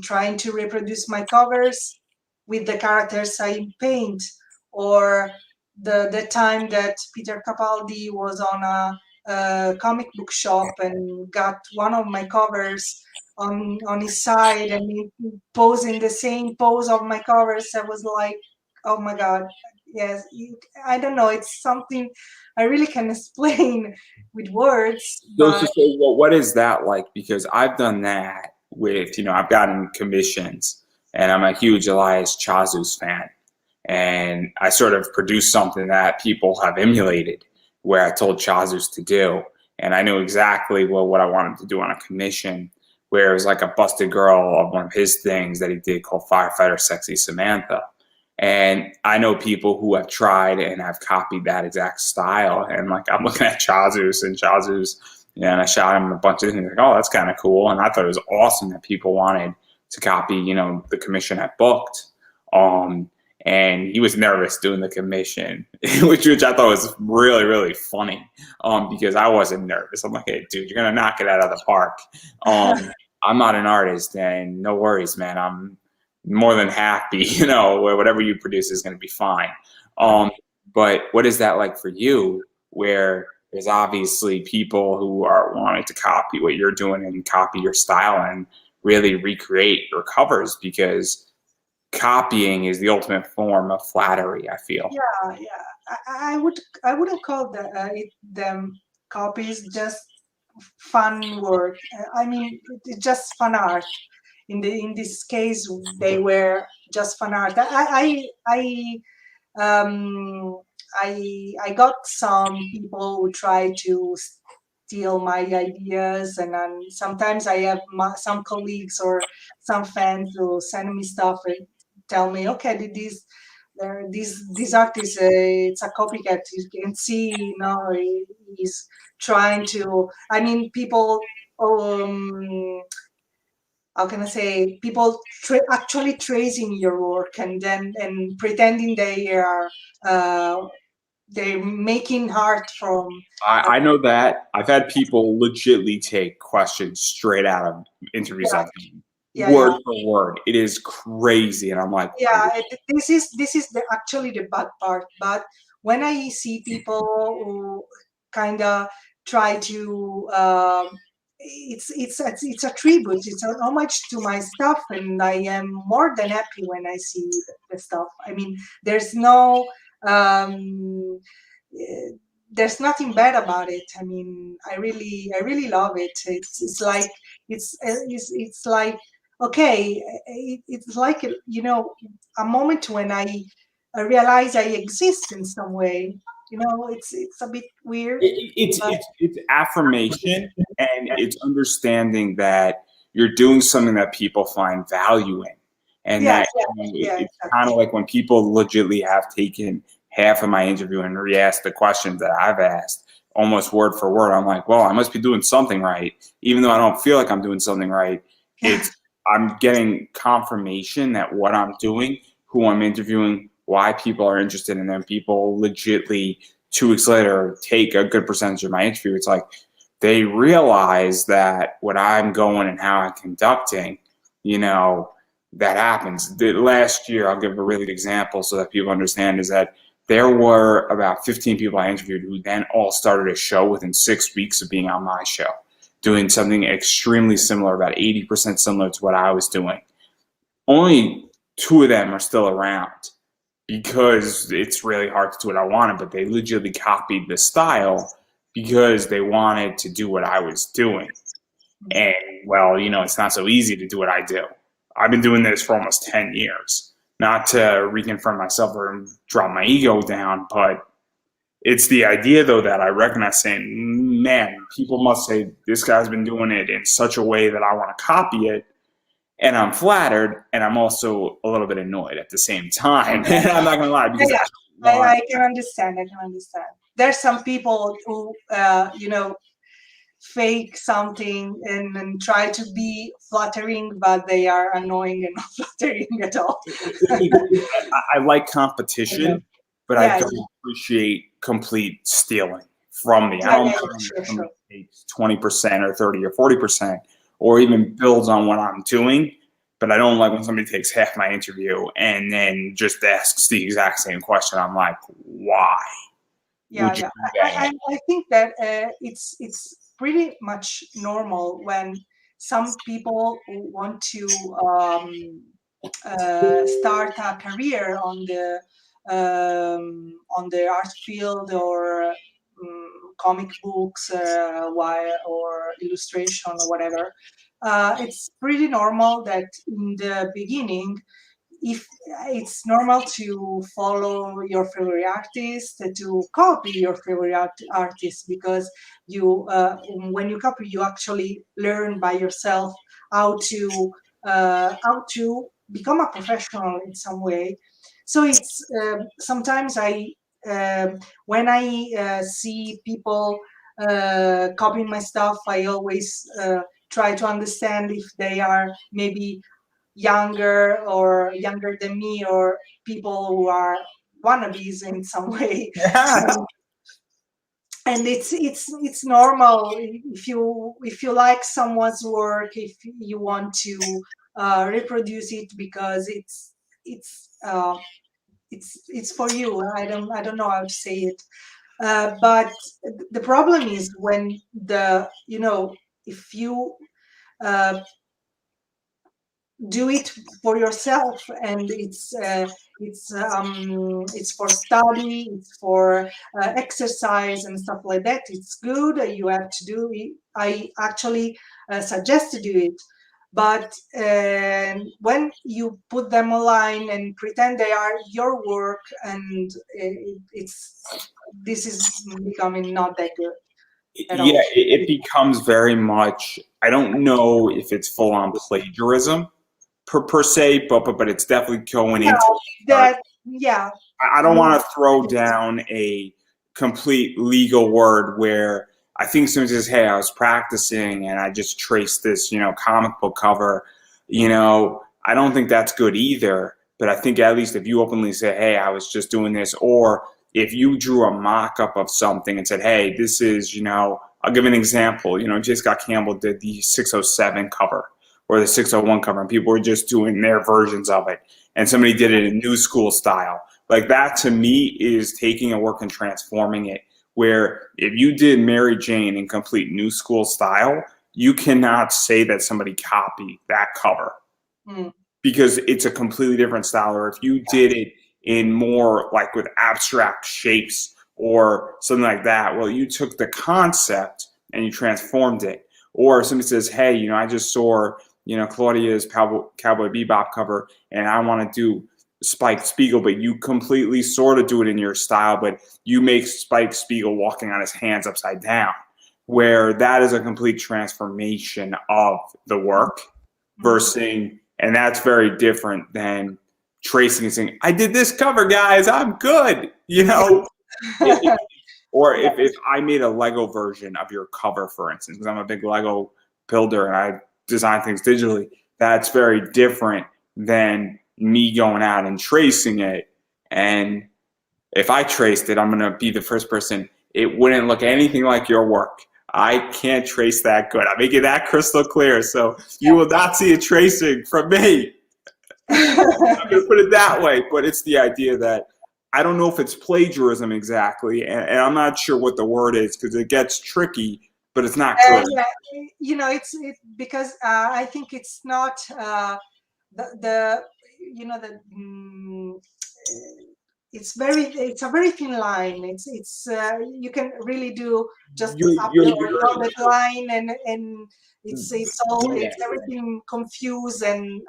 trying to reproduce my covers with the characters I paint, or the time that Peter Capaldi was on a comic book shop and got one of my covers on his side, and he posed in the same pose of my covers. I was like, oh my god, yes. I don't know, it's something I really can explain with words, but Well, what is that like? Because I've done that with, you know, I've gotten commissions, and I'm a huge Elias Chazus fan. And I sort of produced something that people have emulated, where I told Chazus to do. And I knew exactly what I wanted to do on a commission, where it was like a busted girl of one of his things that he did called Firefighter Sexy Samantha. And I know people who have tried and have copied that exact style. And like, I'm looking at Chazus, yeah, and I shot him a bunch of things. Like, oh, that's kind of cool. And I thought it was awesome that people wanted to copy, you know, the commission I booked. And he was nervous doing the commission, which I thought was really, really funny, because I wasn't nervous. I'm like, hey, dude, you're going to knock it out of the park. I'm not an artist, and no worries, man. I'm more than happy, you know, whatever you produce is going to be fine. But what is that like for you, where there's obviously people who are wanting to copy what you're doing and copy your style and really recreate your covers, because copying is the ultimate form of flattery, I feel. yeah. I wouldn't call them copies, just fun work. I mean, it's just fun art. in this case they were just fan art. Um, I got some people who try to steal my ideas, and then sometimes I have some colleagues or some fans who send me stuff and tell me, okay, this artist, it's a copycat. You can see, he's trying to. I mean, people. How can I say? People actually tracing your work and then and pretending uh, they're making art from. I know that. I've had people legitly take questions straight out of interviews Yeah, I've done, yeah, yeah. word for word. It is crazy, and I'm like, Yeah, this is actually the bad part. But when I see people who kind of try to, it's a tribute, it's an homage to my stuff, and I am more than happy when I see the stuff. I mean, um, eh, there's nothing bad about it. I mean, I really love it. It's like it's like, okay, it's like, a moment when I realize I exist in some way. It's a bit weird, but it's affirmation, and it's understanding that you're doing something that people find value in, and yeah, that yeah, yeah, it's kind of like when people legitimately have taken half of my interview and re-asked the questions that I've asked almost word for word. I'm like, well, I must be doing something right, even though I don't feel like I'm doing something right. exactly. It's I'm getting confirmation that what I'm doing, who I'm interviewing, why people are interested in them. People legitly 2 weeks later take a good percentage of my interview. It's like they realize that what I'm going and how I'm conducting, that happens. The last year, I'll give a really good example so that people understand, is that there were about 15 people I interviewed who then all started a show within 6 weeks of being on my show, doing something extremely similar, about 80% similar to what I was doing. Only 2 of them are still around because it's really hard to do what I wanted, but they legitimately copied the style because they wanted to do what I was doing. And, well, it's not so easy to do what I do. I've been doing this for almost 10 years. Not to reconfirm myself or drop my ego down, but it's the idea, though, that I recognize, saying, man, people must say this guy's been doing it in such a way that I want to copy it. And I'm flattered, and I'm also a little bit annoyed at the same time. And I'm not going to lie, because Yeah, I want. I can understand. I can understand. There's some people who, fake something and try to be flattering, but they are annoying and not flattering at all. I like competition, but I Yeah, don't appreciate complete stealing from me. I yeah, don't yeah, mind yeah, when sure, somebody sure. takes 20% or 30 or 40%, or even builds on what I'm doing. But I don't like when somebody takes half my interview and then just asks the exact same question. I'm like, why Yeah, would you yeah. do that? I think that it's pretty much normal when some people want to start a career on the art field, or comic books, or illustration or whatever. It's pretty normal that in the beginning, if it's normal to follow your favorite artist, to copy your favorite artist, because when you copy, you actually learn by yourself how to become a professional in some way. So it's sometimes when I see people copying my stuff, I always try to understand if they are maybe younger than me, or people who are wannabes in some way. and, and it's normal if you like someone's work, if you want to reproduce it, because it's it's for you. I don't know how to say it. But the problem is when if you uh, do it for yourself, and it's for study, it's for exercise and stuff like that. It's good, you have to do it. I actually suggest to do it. But when you put them online and pretend they are your work, and this is becoming not that good at all. Yeah, it becomes very much, I don't know if it's full on plagiarism per se, but it's definitely going into that. Yeah, I don't want to throw down a complete legal word where I think someone says, "Hey, I was practicing and I just traced this, comic book cover." I don't think that's good either. But I think at least if you openly say, "Hey, I was just doing this," or if you drew a mock-up of something and said, "Hey, this is," I'll give an example. J. Scott Campbell did the 607 cover or the 601 cover, and people were just doing their versions of it, and somebody did it in new school style. Like that to me is taking a work and transforming it, where if you did Mary Jane in complete new school style, you cannot say that somebody copied that cover because it's a completely different style. Or if you did it in more like with abstract shapes or something like that, well, you took the concept and you transformed it. Or if somebody says, "Hey, I just saw, Claudia's Cowboy Bebop cover and I want to do Spike Spiegel," but you completely sort of do it in your style, but you make Spike Spiegel walking on his hands upside down, where that is a complete transformation of the work versus, and that's very different than tracing and saying, "I did this cover, guys, I'm good," Or if I made a Lego version of your cover, for instance, because I'm a big Lego builder and I design things digitally, that's very different than me going out and tracing it. And if I traced it, I'm going to be the first person. It wouldn't look anything like your work. I can't trace that good. I'm making that crystal clear. So you will not see a tracing from me. I'm going to put it that way. But it's the idea that I don't know if it's plagiarism exactly. And I'm not sure what the word is because it gets tricky, but it's not good. It's because I think it's not it's a very thin line. It's you can really do just up or down the line, and it's everything confused. And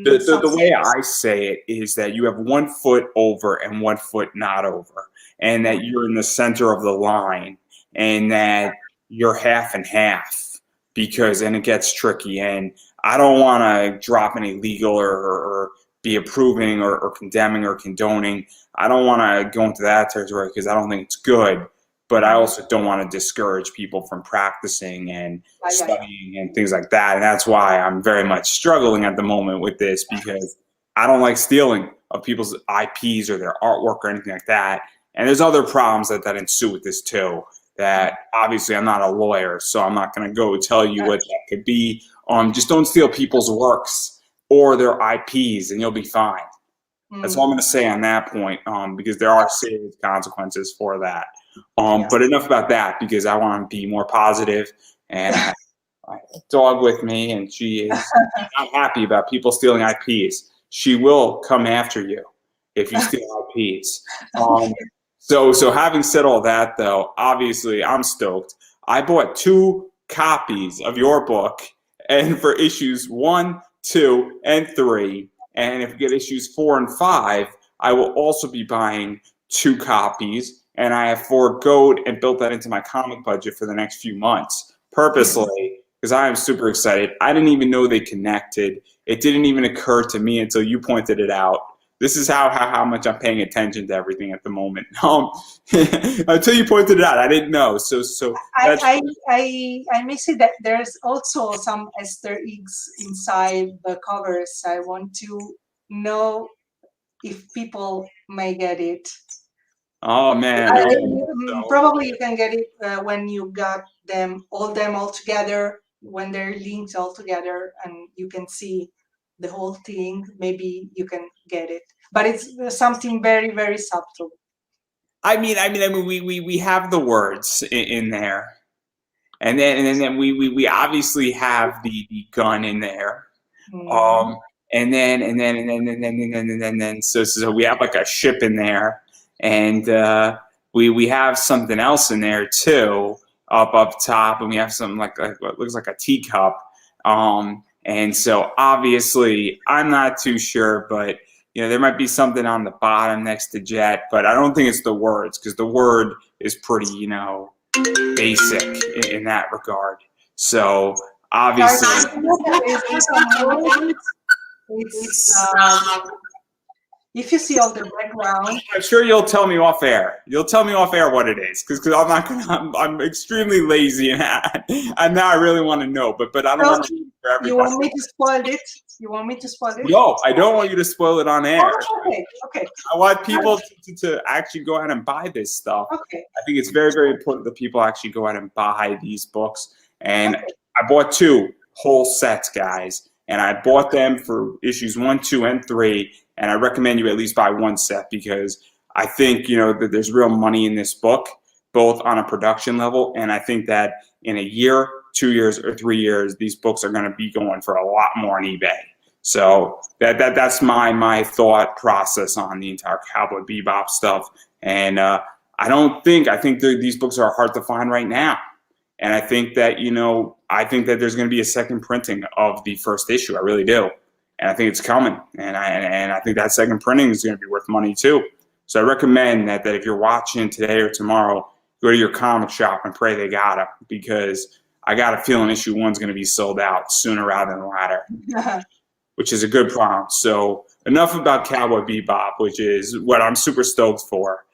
the way I say it is that you have 1 foot over and 1 foot not over, and that you're in the center of the line, and that you're half and half, because then it gets tricky. And I don't want to drop any legal or be approving or condemning or condoning. I don't want to go into that territory because I don't think it's good. But I also don't want to discourage people from practicing and studying and things like that. And that's why I'm very much struggling at the moment with this, because I don't like stealing of people's IPs or their artwork or anything like that. And there's other problems that ensue with this too, that obviously I'm not a lawyer, so I'm not going to go tell you what that could be. Just don't steal people's works or their IPs and you'll be fine. That's all I'm going to say on that point, because there are serious consequences for that. But enough about that, because I want to be more positive. And I have a dog with me, and she is not happy about people stealing IPs. She will come after you if you steal IPs. So having said all that, though, obviously I'm stoked. I bought 2 copies of your book, and for issues 1, 2, and 3. And if we get issues 4 and 5, I will also be buying 2 copies. And I have foregoed and built that into my comic budget for the next few months purposely, because I am super excited. I didn't even know they connected. It didn't even occur to me until you pointed it out. This is how much I'm paying attention to everything at the moment. Until you pointed it out, I didn't know. So I may say that there's also some Easter eggs inside the covers. I want to know if people may get it. Oh man! Probably you can get it when you got them all together, when they're linked all together, and you can see the whole thing. Maybe you can get it, but it's something very, very subtle. I mean, we have the words in there, and then we obviously have the gun in there, and then so we have like a ship in there, and we have something else in there too up top, and we have something like what looks like a teacup. And so obviously I'm not too sure, but there might be something on the bottom next to jet, but I don't think it's the words, because the word is pretty, basic in that regard. So obviously, if you see all the background, I'm sure you'll tell me off air. You'll tell me off air what it is, because I'm not gonna. I'm extremely lazy, and now I really want to know. But I don't want to for everybody. You want me to spoil it? You want me to spoil it? No, I don't want you to spoil it on air. Okay. I want people to actually go out and buy this stuff. Okay. I think it's very, very important that people actually go out and buy these books. And I bought 2 whole sets, guys. And I bought them for issues 1, 2, and 3. And I recommend you at least buy 1 set, because I think, that there's real money in this book, both on a production level. And I think that in a year, 2 years, or 3 years, these books are going to be going for a lot more on eBay. So that's my thought process on the entire Cowboy Bebop stuff. And I think these books are hard to find right now. And I think that, there's going to be a second printing of the first issue. I really do. And I think it's coming. And I think that second printing is going to be worth money too. So I recommend that if you're watching today or tomorrow, go to your comic shop and pray they got it, because I got a feeling issue 1's going to be sold out sooner rather than later. Which is a good problem. So enough about Cowboy Bebop, which is what I'm super stoked for.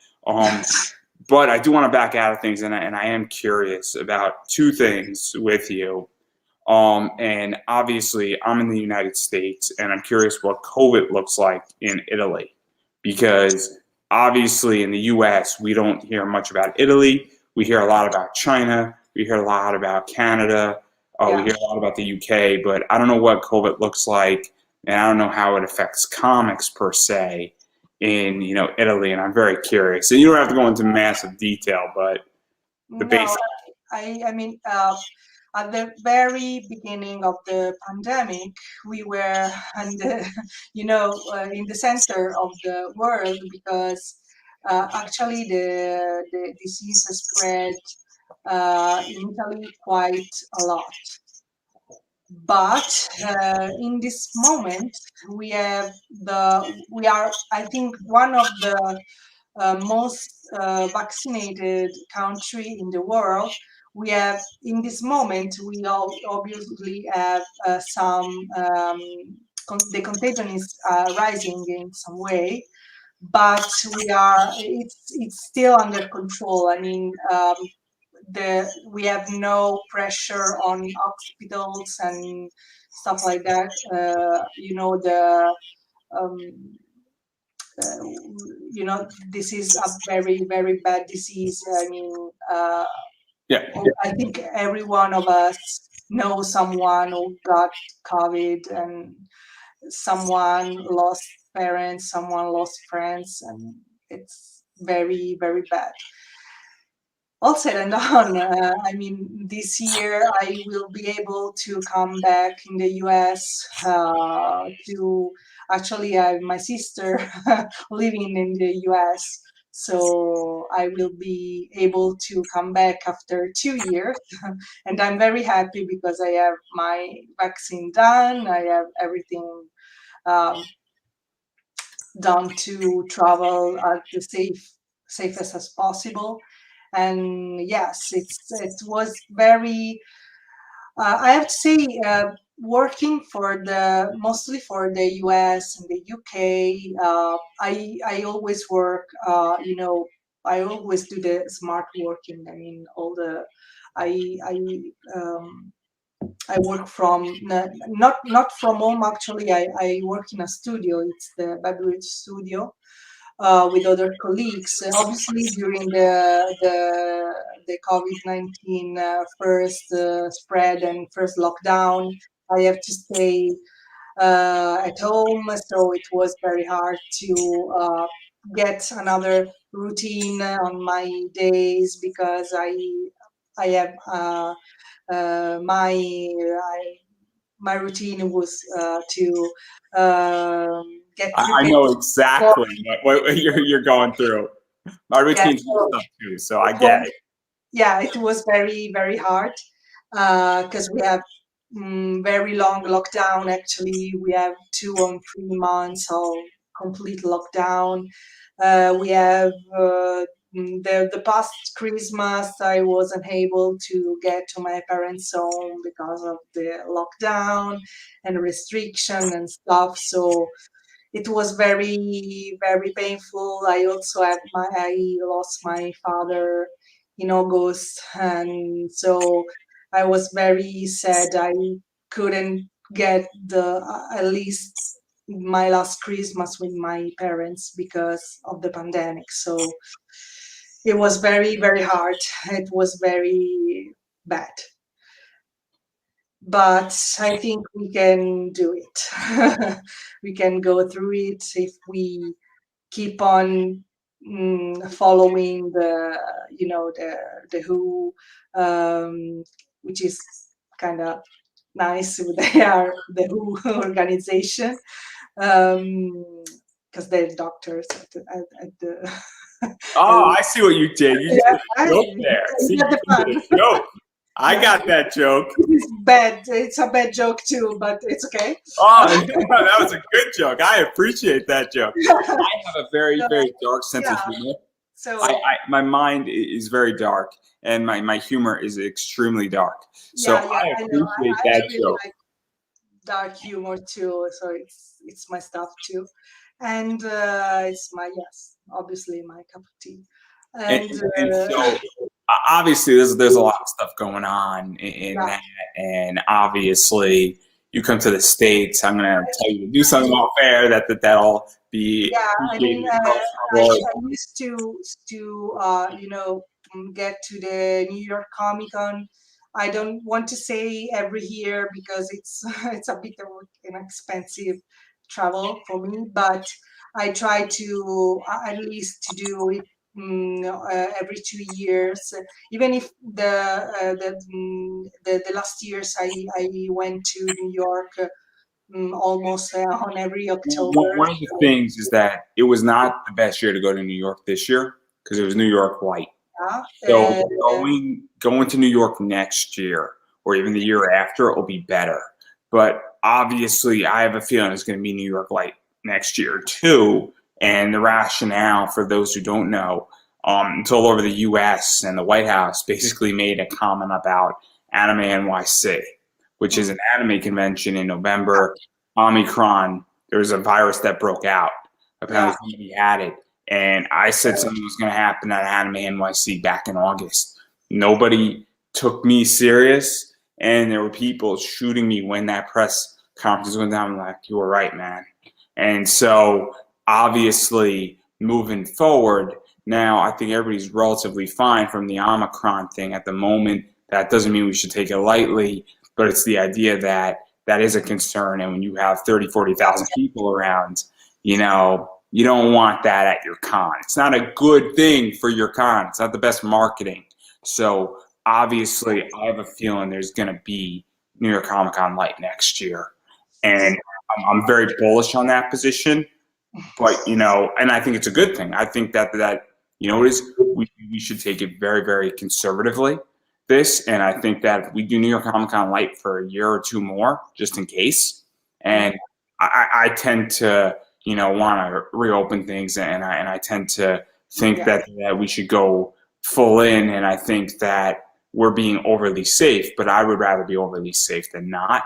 But I do want to back out of things, and I am curious about 2 things with you. And obviously, I'm in the United States, and I'm curious what COVID looks like in Italy, because obviously in the U.S. we don't hear much about Italy. We hear a lot about China. We hear a lot about Canada. We hear a lot about the UK, but I don't know what COVID looks like, and I don't know how it affects comics per se in Italy, and I'm very curious. And you don't have to go into massive detail, but the basic. I mean, at the very beginning of the pandemic, we were in the center of the world, because actually the disease spread in Italy quite a lot. But in this moment, we are, I think, one of the most vaccinated country in the world. We have, in this moment, we obviously have some, the contagion is rising in some way, but it's still under control. I mean, we have no pressure on hospitals and stuff like that. This is a very, very bad disease. I mean, I think every one of us knows someone who got COVID, and someone lost parents, someone lost friends, and it's very, very bad. All said and done, I mean, this year I will be able to come back in the US to actually I have my sister living in the US, so I will be able to come back after 2 years, and I'm very happy because I have my vaccine done. I have everything done to travel at the safest as possible. And yes, it was very, I have to say, working mostly for the US and the UK. I always work, I always do the smart working. I mean, I work from not from home. Actually, I work in a studio. It's the Beverage Studio. With other colleagues. Obviously, during the COVID-19 first spread and first lockdown, I have to stay at home, so it was very hard to get another routine on my days, because I have my routine was to get prepared. I know exactly what you're going through. My routine's stuff too, so I get it. Yeah, it was very, very hard because we have very long lockdown. Actually, we have 2 or 3 months of complete lockdown. We have the past Christmas, I wasn't able to get to my parents' home because of the lockdown and restriction and stuff. So it was very, very painful. I lost my father in August, and so I was very sad. I couldn't get the at least my last Christmas with my parents because of the pandemic. So it was very, very hard. It was very bad, but I think we can do it. We can go through it if we keep on following the WHO, which is kind of nice. They are the WHO organization because they're doctors at the. Oh, I see what you did. You did Yeah, a joke there. See, yeah, the you did a joke. I got that joke. it's bad. It's a bad joke too, but it's okay. Oh, that was a good joke. I appreciate that joke. I have a very, very dark sense of Yeah. humor. So My mind is very dark, and my humor is extremely dark. So yeah, I I know. appreciate I that really joke. like dark humor too, so it's my stuff too, and it's my yes, obviously my cup of tea, and And so obviously there's a lot of stuff going on in yeah, that, and obviously you come to the States. I'm gonna tell you to do something off air that'll be yeah. I mean, appreciated across the I board. used to get to the New York Comic Con. I don't want to say every year because it's it's a bit of an expensive travel for me, but I try to at least to do it every 2 years. Even if the last years I went to New York almost on every October. One of the things is that it was not the best year to go to New York this year because it was New York light. Yeah, So going to New York next year or even the year after, it will be better. But obviously, I have a feeling it's going to be New York light next year too. And the rationale for those who don't know, it's all over the U.S. and the White House basically made a comment about Anime NYC, which is an anime convention in November. Omicron, there was a virus that broke out. Apparently, he had it. And I said something was going to happen at Anime NYC back in August. Nobody took me serious, and there were people shooting me when that press conference went down. I'm like, you were right, man. And so, obviously, moving forward, now I think everybody's relatively fine from the Omicron thing at the moment. That doesn't mean we should take it lightly, but it's the idea that that is a concern. And when you have 30, 40,000 people around, you don't want that at your con. It's not a good thing for your con. It's not the best marketing. So obviously, I have a feeling there's going to be New York Comic Con light next year. And I'm very bullish on that position. But, and I think it's a good thing. I think that we should take it very, very conservatively, this. And I think that if we do New York Comic Con light for a year or two more, just in case. And I tend to, want to reopen things, and I tend to think that we should go full in, and I think that we're being overly safe, but I would rather be overly safe than not.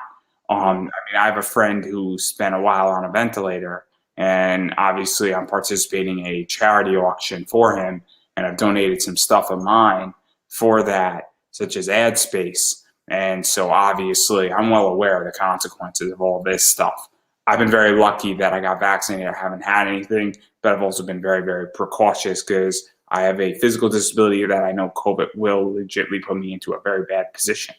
I have a friend who spent a while on a ventilator, and obviously I'm participating in a charity auction for him, and I've donated some stuff of mine for that, such as ad space. And so obviously I'm well aware of the consequences of all this stuff. I've been very lucky that I got vaccinated. I haven't had anything, but I've also been very, very precautious because I have a physical disability that I know COVID will legitimately put me into a very bad position.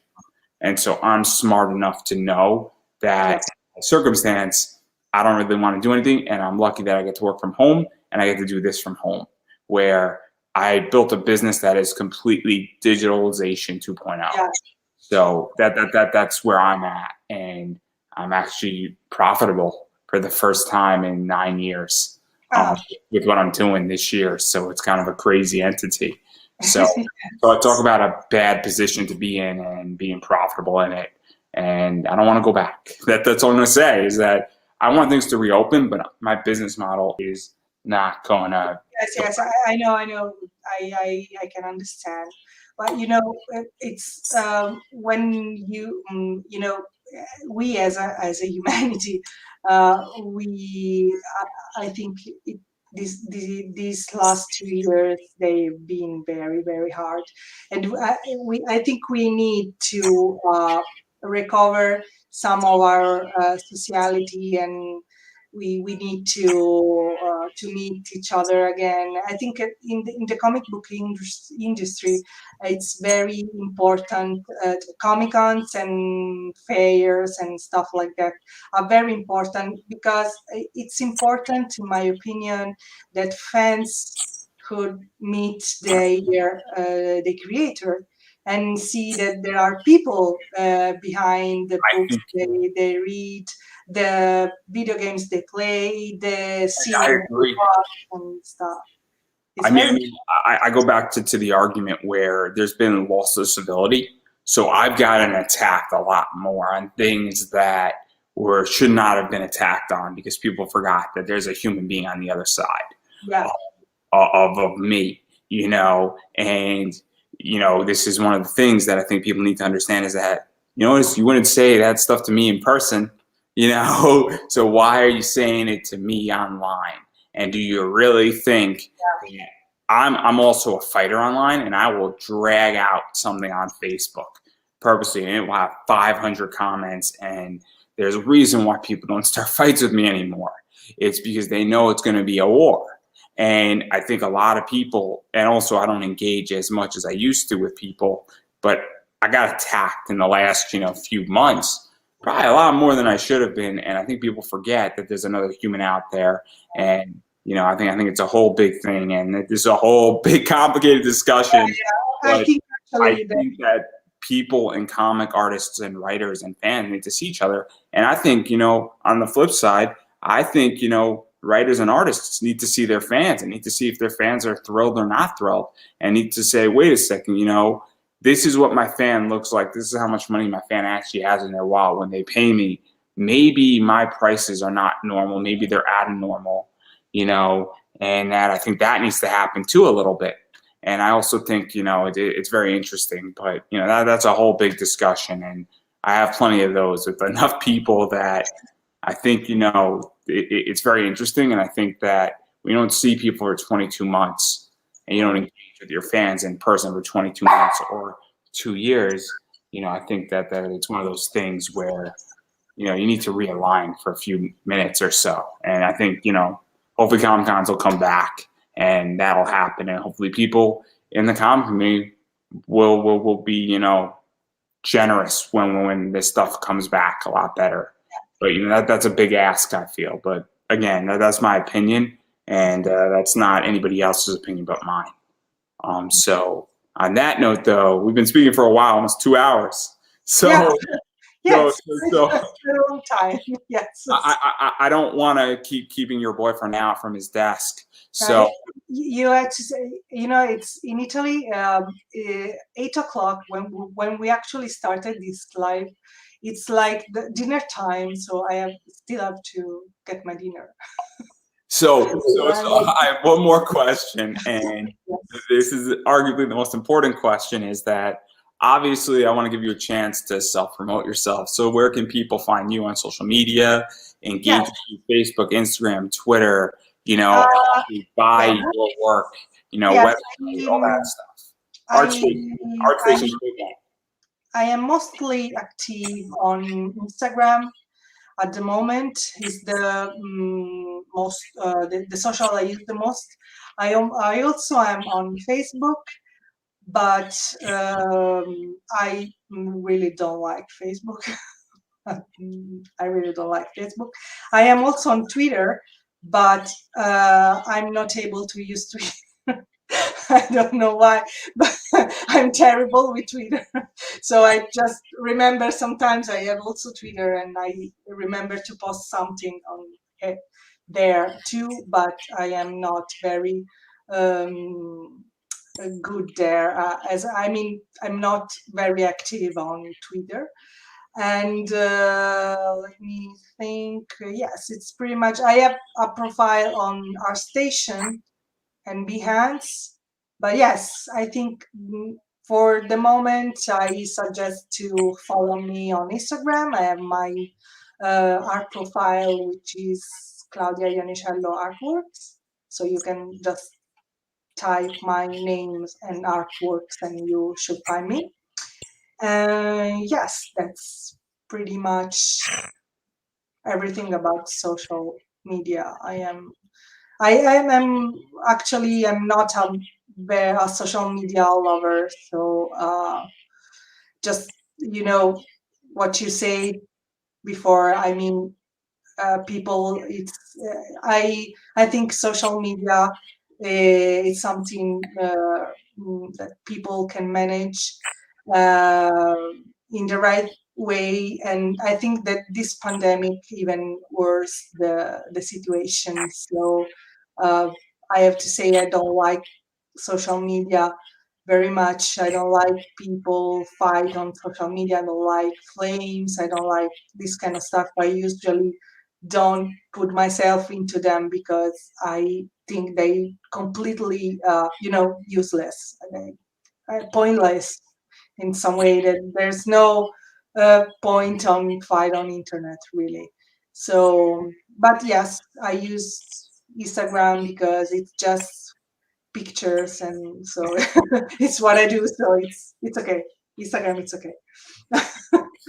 And so I'm smart enough to know that in circumstance, I don't really want to do anything. And I'm lucky that I get to work from home and I get to do this from home, where I built a business that is completely digitalization 2.0. Yeah. So that's where I'm at. And I'm actually profitable for the first time in 9 years with what I'm doing this year. So it's kind of a crazy entity. So I talk about a bad position to be in and being profitable in it. and I don't want to go back. That's all I'm going to say, is that I want things to reopen, but my business model is not going to. Yes, I know, I can understand. But it's when we as a humanity, we I think these last 2 years they've been very very hard, and I think we need to recover some of our sociality, and we need to meet each other again. I think in the comic book industry, it's very important. Comic cons and fairs and stuff like that are very important, because it's important, in my opinion, that fans could meet the creator and see that there are people behind the I books think they read, the video games they play, the I series they agree. watch and stuff. It's I mean, very I go back to the argument where there's been loss of civility. So I've gotten attacked a lot more on things that should not have been attacked on, because people forgot that there's a human being on the other side yeah of me, and this is one of the things that I think people need to understand, is that you wouldn't say that stuff to me in person, so why are you saying it to me online? And do you really think that I'm also a fighter online, and I will drag out something on Facebook purposely, and it will have 500 comments, and there's a reason why people don't start fights with me anymore. It's because they know it's going to be a war. And I think a lot of people, and also I don't engage as much as I used to with people, but I got attacked in the last, few months, probably a lot more than I should have been. And I think people forget that there's another human out there. And, I think it's a whole big thing, and this is a whole big complicated discussion. I But think I actually that think that people and comic artists and writers and fans need to see each other. And I think, on the flip side, I think, writers and artists need to see their fans and need to see if their fans are thrilled or not thrilled, and need to say, wait a second, this is what my fan looks like. This is how much money my fan actually has in their wallet when they pay me. Maybe my prices are not normal. Maybe they're abnormal, and that I think that needs to happen too a little bit. And I also think, it's very interesting, but, that's a whole big discussion. And I have plenty of those with enough people that I think, it's very interesting. And I think that we don't see people for 22 months, and you don't engage with your fans in person for 22 months or 2 years. I think that it's one of those things where, you need to realign for a few minutes or so. And I think, hopefully Comic Cons will come back, and that'll happen. And hopefully people in the comic community will be, generous when this stuff comes back a lot better. But that's a big ask, I feel. But again, that's my opinion, and that's not anybody else's opinion but mine. So on that note, though, we've been speaking for a while, almost 2 hours. So yeah yes, so it's a long time. Yes. I don't want to keeping your boyfriend out from his desk. Uh, So you have to say, it's in Italy, 8 o'clock when we actually started this live. It's like the dinner time, so still have to get my dinner. So I have one more question, and Yes. this is arguably the most important question, is that obviously I want to give you a chance to self-promote yourself. So where can people find you on social media, engage Yeah. with you, Facebook, Instagram, Twitter, Uh, buy yeah. your work, Yes. website, all that stuff. I, Artstation is big one. I am mostly active on Instagram at the moment. Is the most the social I use the most. I also am on Facebook, but I really don't like Facebook. I really don't like Facebook. I am also on Twitter, but I'm not able to use Twitter. I don't know why, but I'm terrible with Twitter. So I just remember sometimes I have also Twitter, and I remember to post something on there too, but I am not very um, good there. As I mean, I'm not very active on Twitter. And let me think. Yes, it's pretty much. I have a profile on our station and Behance. But yes, I think for the moment, I suggest to follow me on Instagram. I have my art profile, which is Claudia Ianniciello Artworks. So you can just type my names and artworks and you should find me. Yes, that's pretty much everything about social media. I'm actually I'm not a social media lover, so just what you say before. I mean, people. I think social media is something that people can manage uh, in the right way, and I think that this pandemic even worse the situation. So uh, I have to say I don't like social media very much. I don't like people fight on social media. I don't like flames. I don't like this kind of stuff. I usually don't put myself into them because I think they completely, useless, pointless in some way. That there's no point on fight on internet really. So, but yes, I use Instagram because it's just pictures, and so it's what I do. So it's okay. Instagram, it's okay.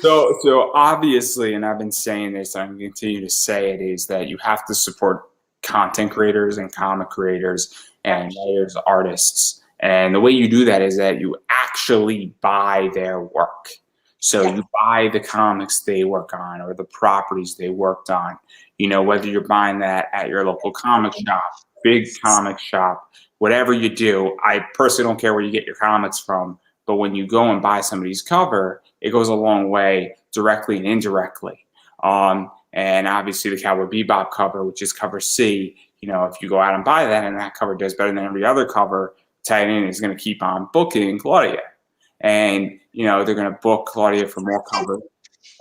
So obviously, and I've been saying this, I'm going to continue to say it, is that you have to support content creators and comic creators and writers, artists. And the way you do that is that you actually buy their work. So Yeah. you buy the comics they work on or the properties they worked on. You know, whether you're buying that at your local comic shop, big comic shop, whatever you do. I personally don't care where you get your comics from, but when you go and buy somebody's cover, it goes a long way, directly and indirectly. And obviously the Cowboy Bebop cover, which is cover C, you know, if you go out and buy that and that cover does better than every other cover, Titan is going to keep on booking Claudia. And, you know, they're going to book Claudia for more covers.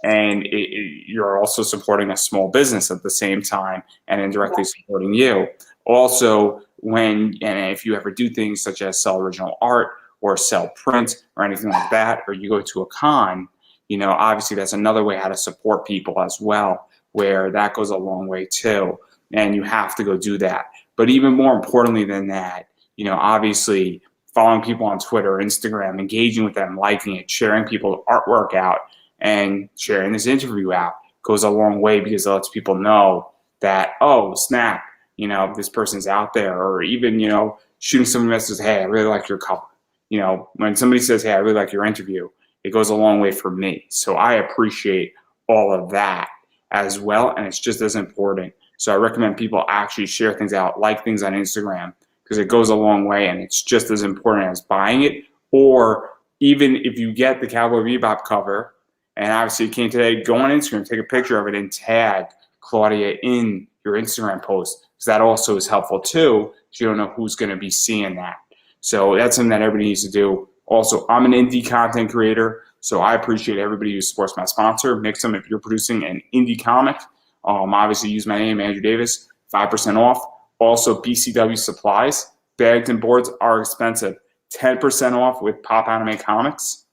And you're also supporting a small business at the same time and indirectly supporting you. Also, and if you ever do things such as sell original art or sell print or anything like that, or you go to a con, you know, obviously that's another way how to support people as well, where that goes a long way too. And you have to go do that. But even more importantly than that, you know, obviously following people on Twitter, Instagram, engaging with them, liking it, sharing people's artwork out, and sharing this interview out goes a long way because it lets people know that, oh, snap, you know, this person's out there. Or even, you know, shooting some messages, hey, I really like your cover. You know, when somebody says, hey, I really like your interview, it goes a long way for me. So I appreciate all of that as well. And it's just as important. So I recommend people actually share things out, like things on Instagram, because it goes a long way and it's just as important as buying it. Or even if you get the Cowboy Bebop cover, and obviously you came today, go on Instagram, take a picture of it and tag Claudia in your Instagram post, because that also is helpful too, because you don't know who's going to be seeing that. So that's something that everybody needs to do. Also, I'm an indie content creator, so I appreciate everybody who supports my sponsor, Mixum. If you're producing an indie comic, obviously use my name, Andrew Davis, 5% off. Also, BCW supplies, bags and boards are expensive, 10% off with Pop Anime Comics.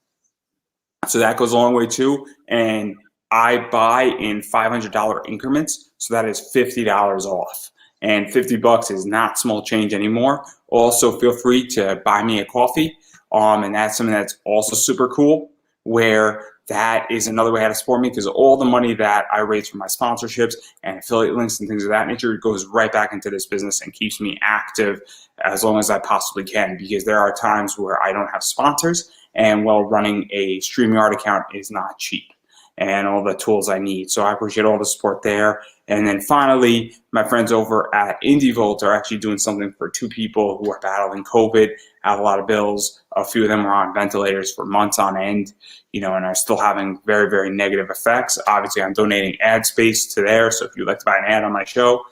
So that goes a long way too. And I buy in $500 increments, so that is $50 off. And $50 is not small change anymore. Also, feel free to buy me a coffee. And that's something that's also super cool, where that is another way how to support me, because all the money that I raise from my sponsorships and affiliate links and things of that nature goes right back into this business and keeps me active as long as I possibly can, because there are times where I don't have sponsors, and well, running a StreamYard account is not cheap, and all the tools I need. So I appreciate all the support there. And then finally, my friends over at IndieVolt are actually doing something for two people who are battling COVID, have a lot of bills. A few of them are on ventilators for months on end, you know, and are still having very, very negative effects. Obviously, I'm donating ad space to there. So if you'd like to buy an ad on my show,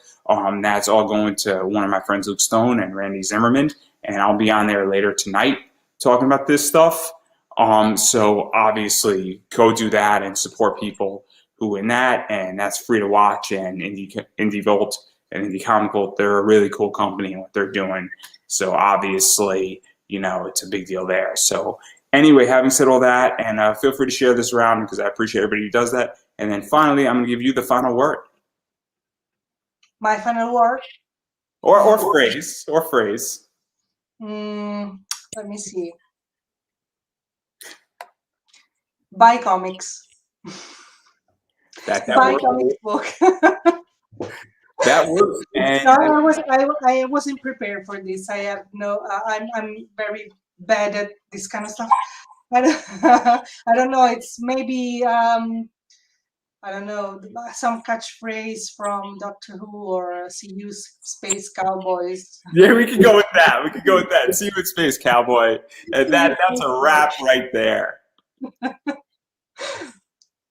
that's all going to one of my friends, Luke Stone and Randy Zimmerman. And I'll be on there later tonight talking about this stuff. So obviously, go do that and support people who in that, and that's free to watch. And Indie Volt and Indie Comic Volt, they're a really cool company and what they're doing. So obviously, it's a big deal there. So anyway, having said all that, and feel free to share this around because I appreciate everybody who does that. And then finally, I'm going to give you the final word. My final word? Or phrase. Let me see. Buy comics. That Buy works. comics book. That works. And I wasn't prepared for this. I have no. I'm very bad at this kind of stuff. I don't know. It's maybe I don't know, some catchphrase from Doctor Who or See You Space Cowboys. Yeah, we could go with that. See you in Space Cowboy. And that's a wrap right there.